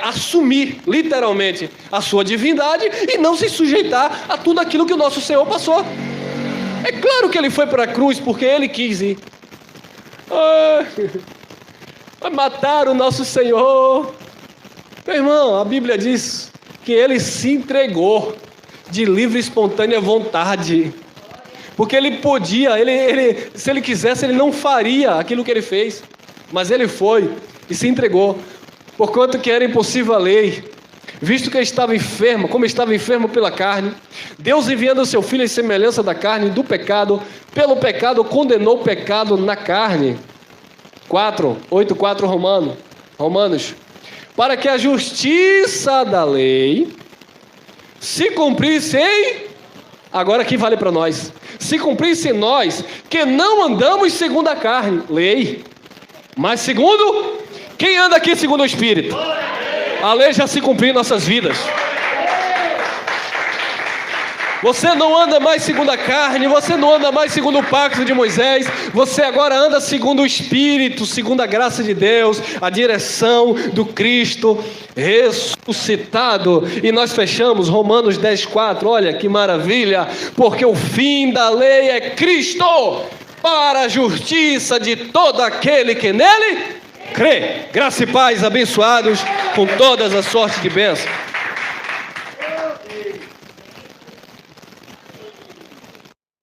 assumir literalmente a sua divindade e não se sujeitar a tudo aquilo que o nosso Senhor passou. É claro que ele foi para a cruz porque ele quis ir. Vai matar o nosso Senhor. Meu irmão, a Bíblia diz que ele se entregou de livre e espontânea vontade. Porque ele podia, se ele quisesse, ele não faria aquilo que ele fez. Mas ele foi e se entregou. Porquanto que era impossível a lei, visto que ele estava enfermo, como estava enfermo pela carne, Deus enviando o seu Filho em semelhança da carne, do pecado, pelo pecado condenou o pecado na carne. 8:4 Romanos. Para que a justiça da lei se cumprisse agora aqui vale para nós, se cumprisse em nós, que não andamos segundo a carne, lei, mas segundo, quem anda aqui segundo o Espírito? A lei já se cumpriu em nossas vidas. Você não anda mais segundo a carne, você não anda mais segundo o pacto de Moisés, você agora anda segundo o Espírito, segundo a graça de Deus, a direção do Cristo ressuscitado. E nós fechamos Romanos 10:4, olha que maravilha, porque o fim da lei é Cristo, para a justiça de todo aquele que nele crê. Graça e paz, abençoados com todas as sortes de bênçãos.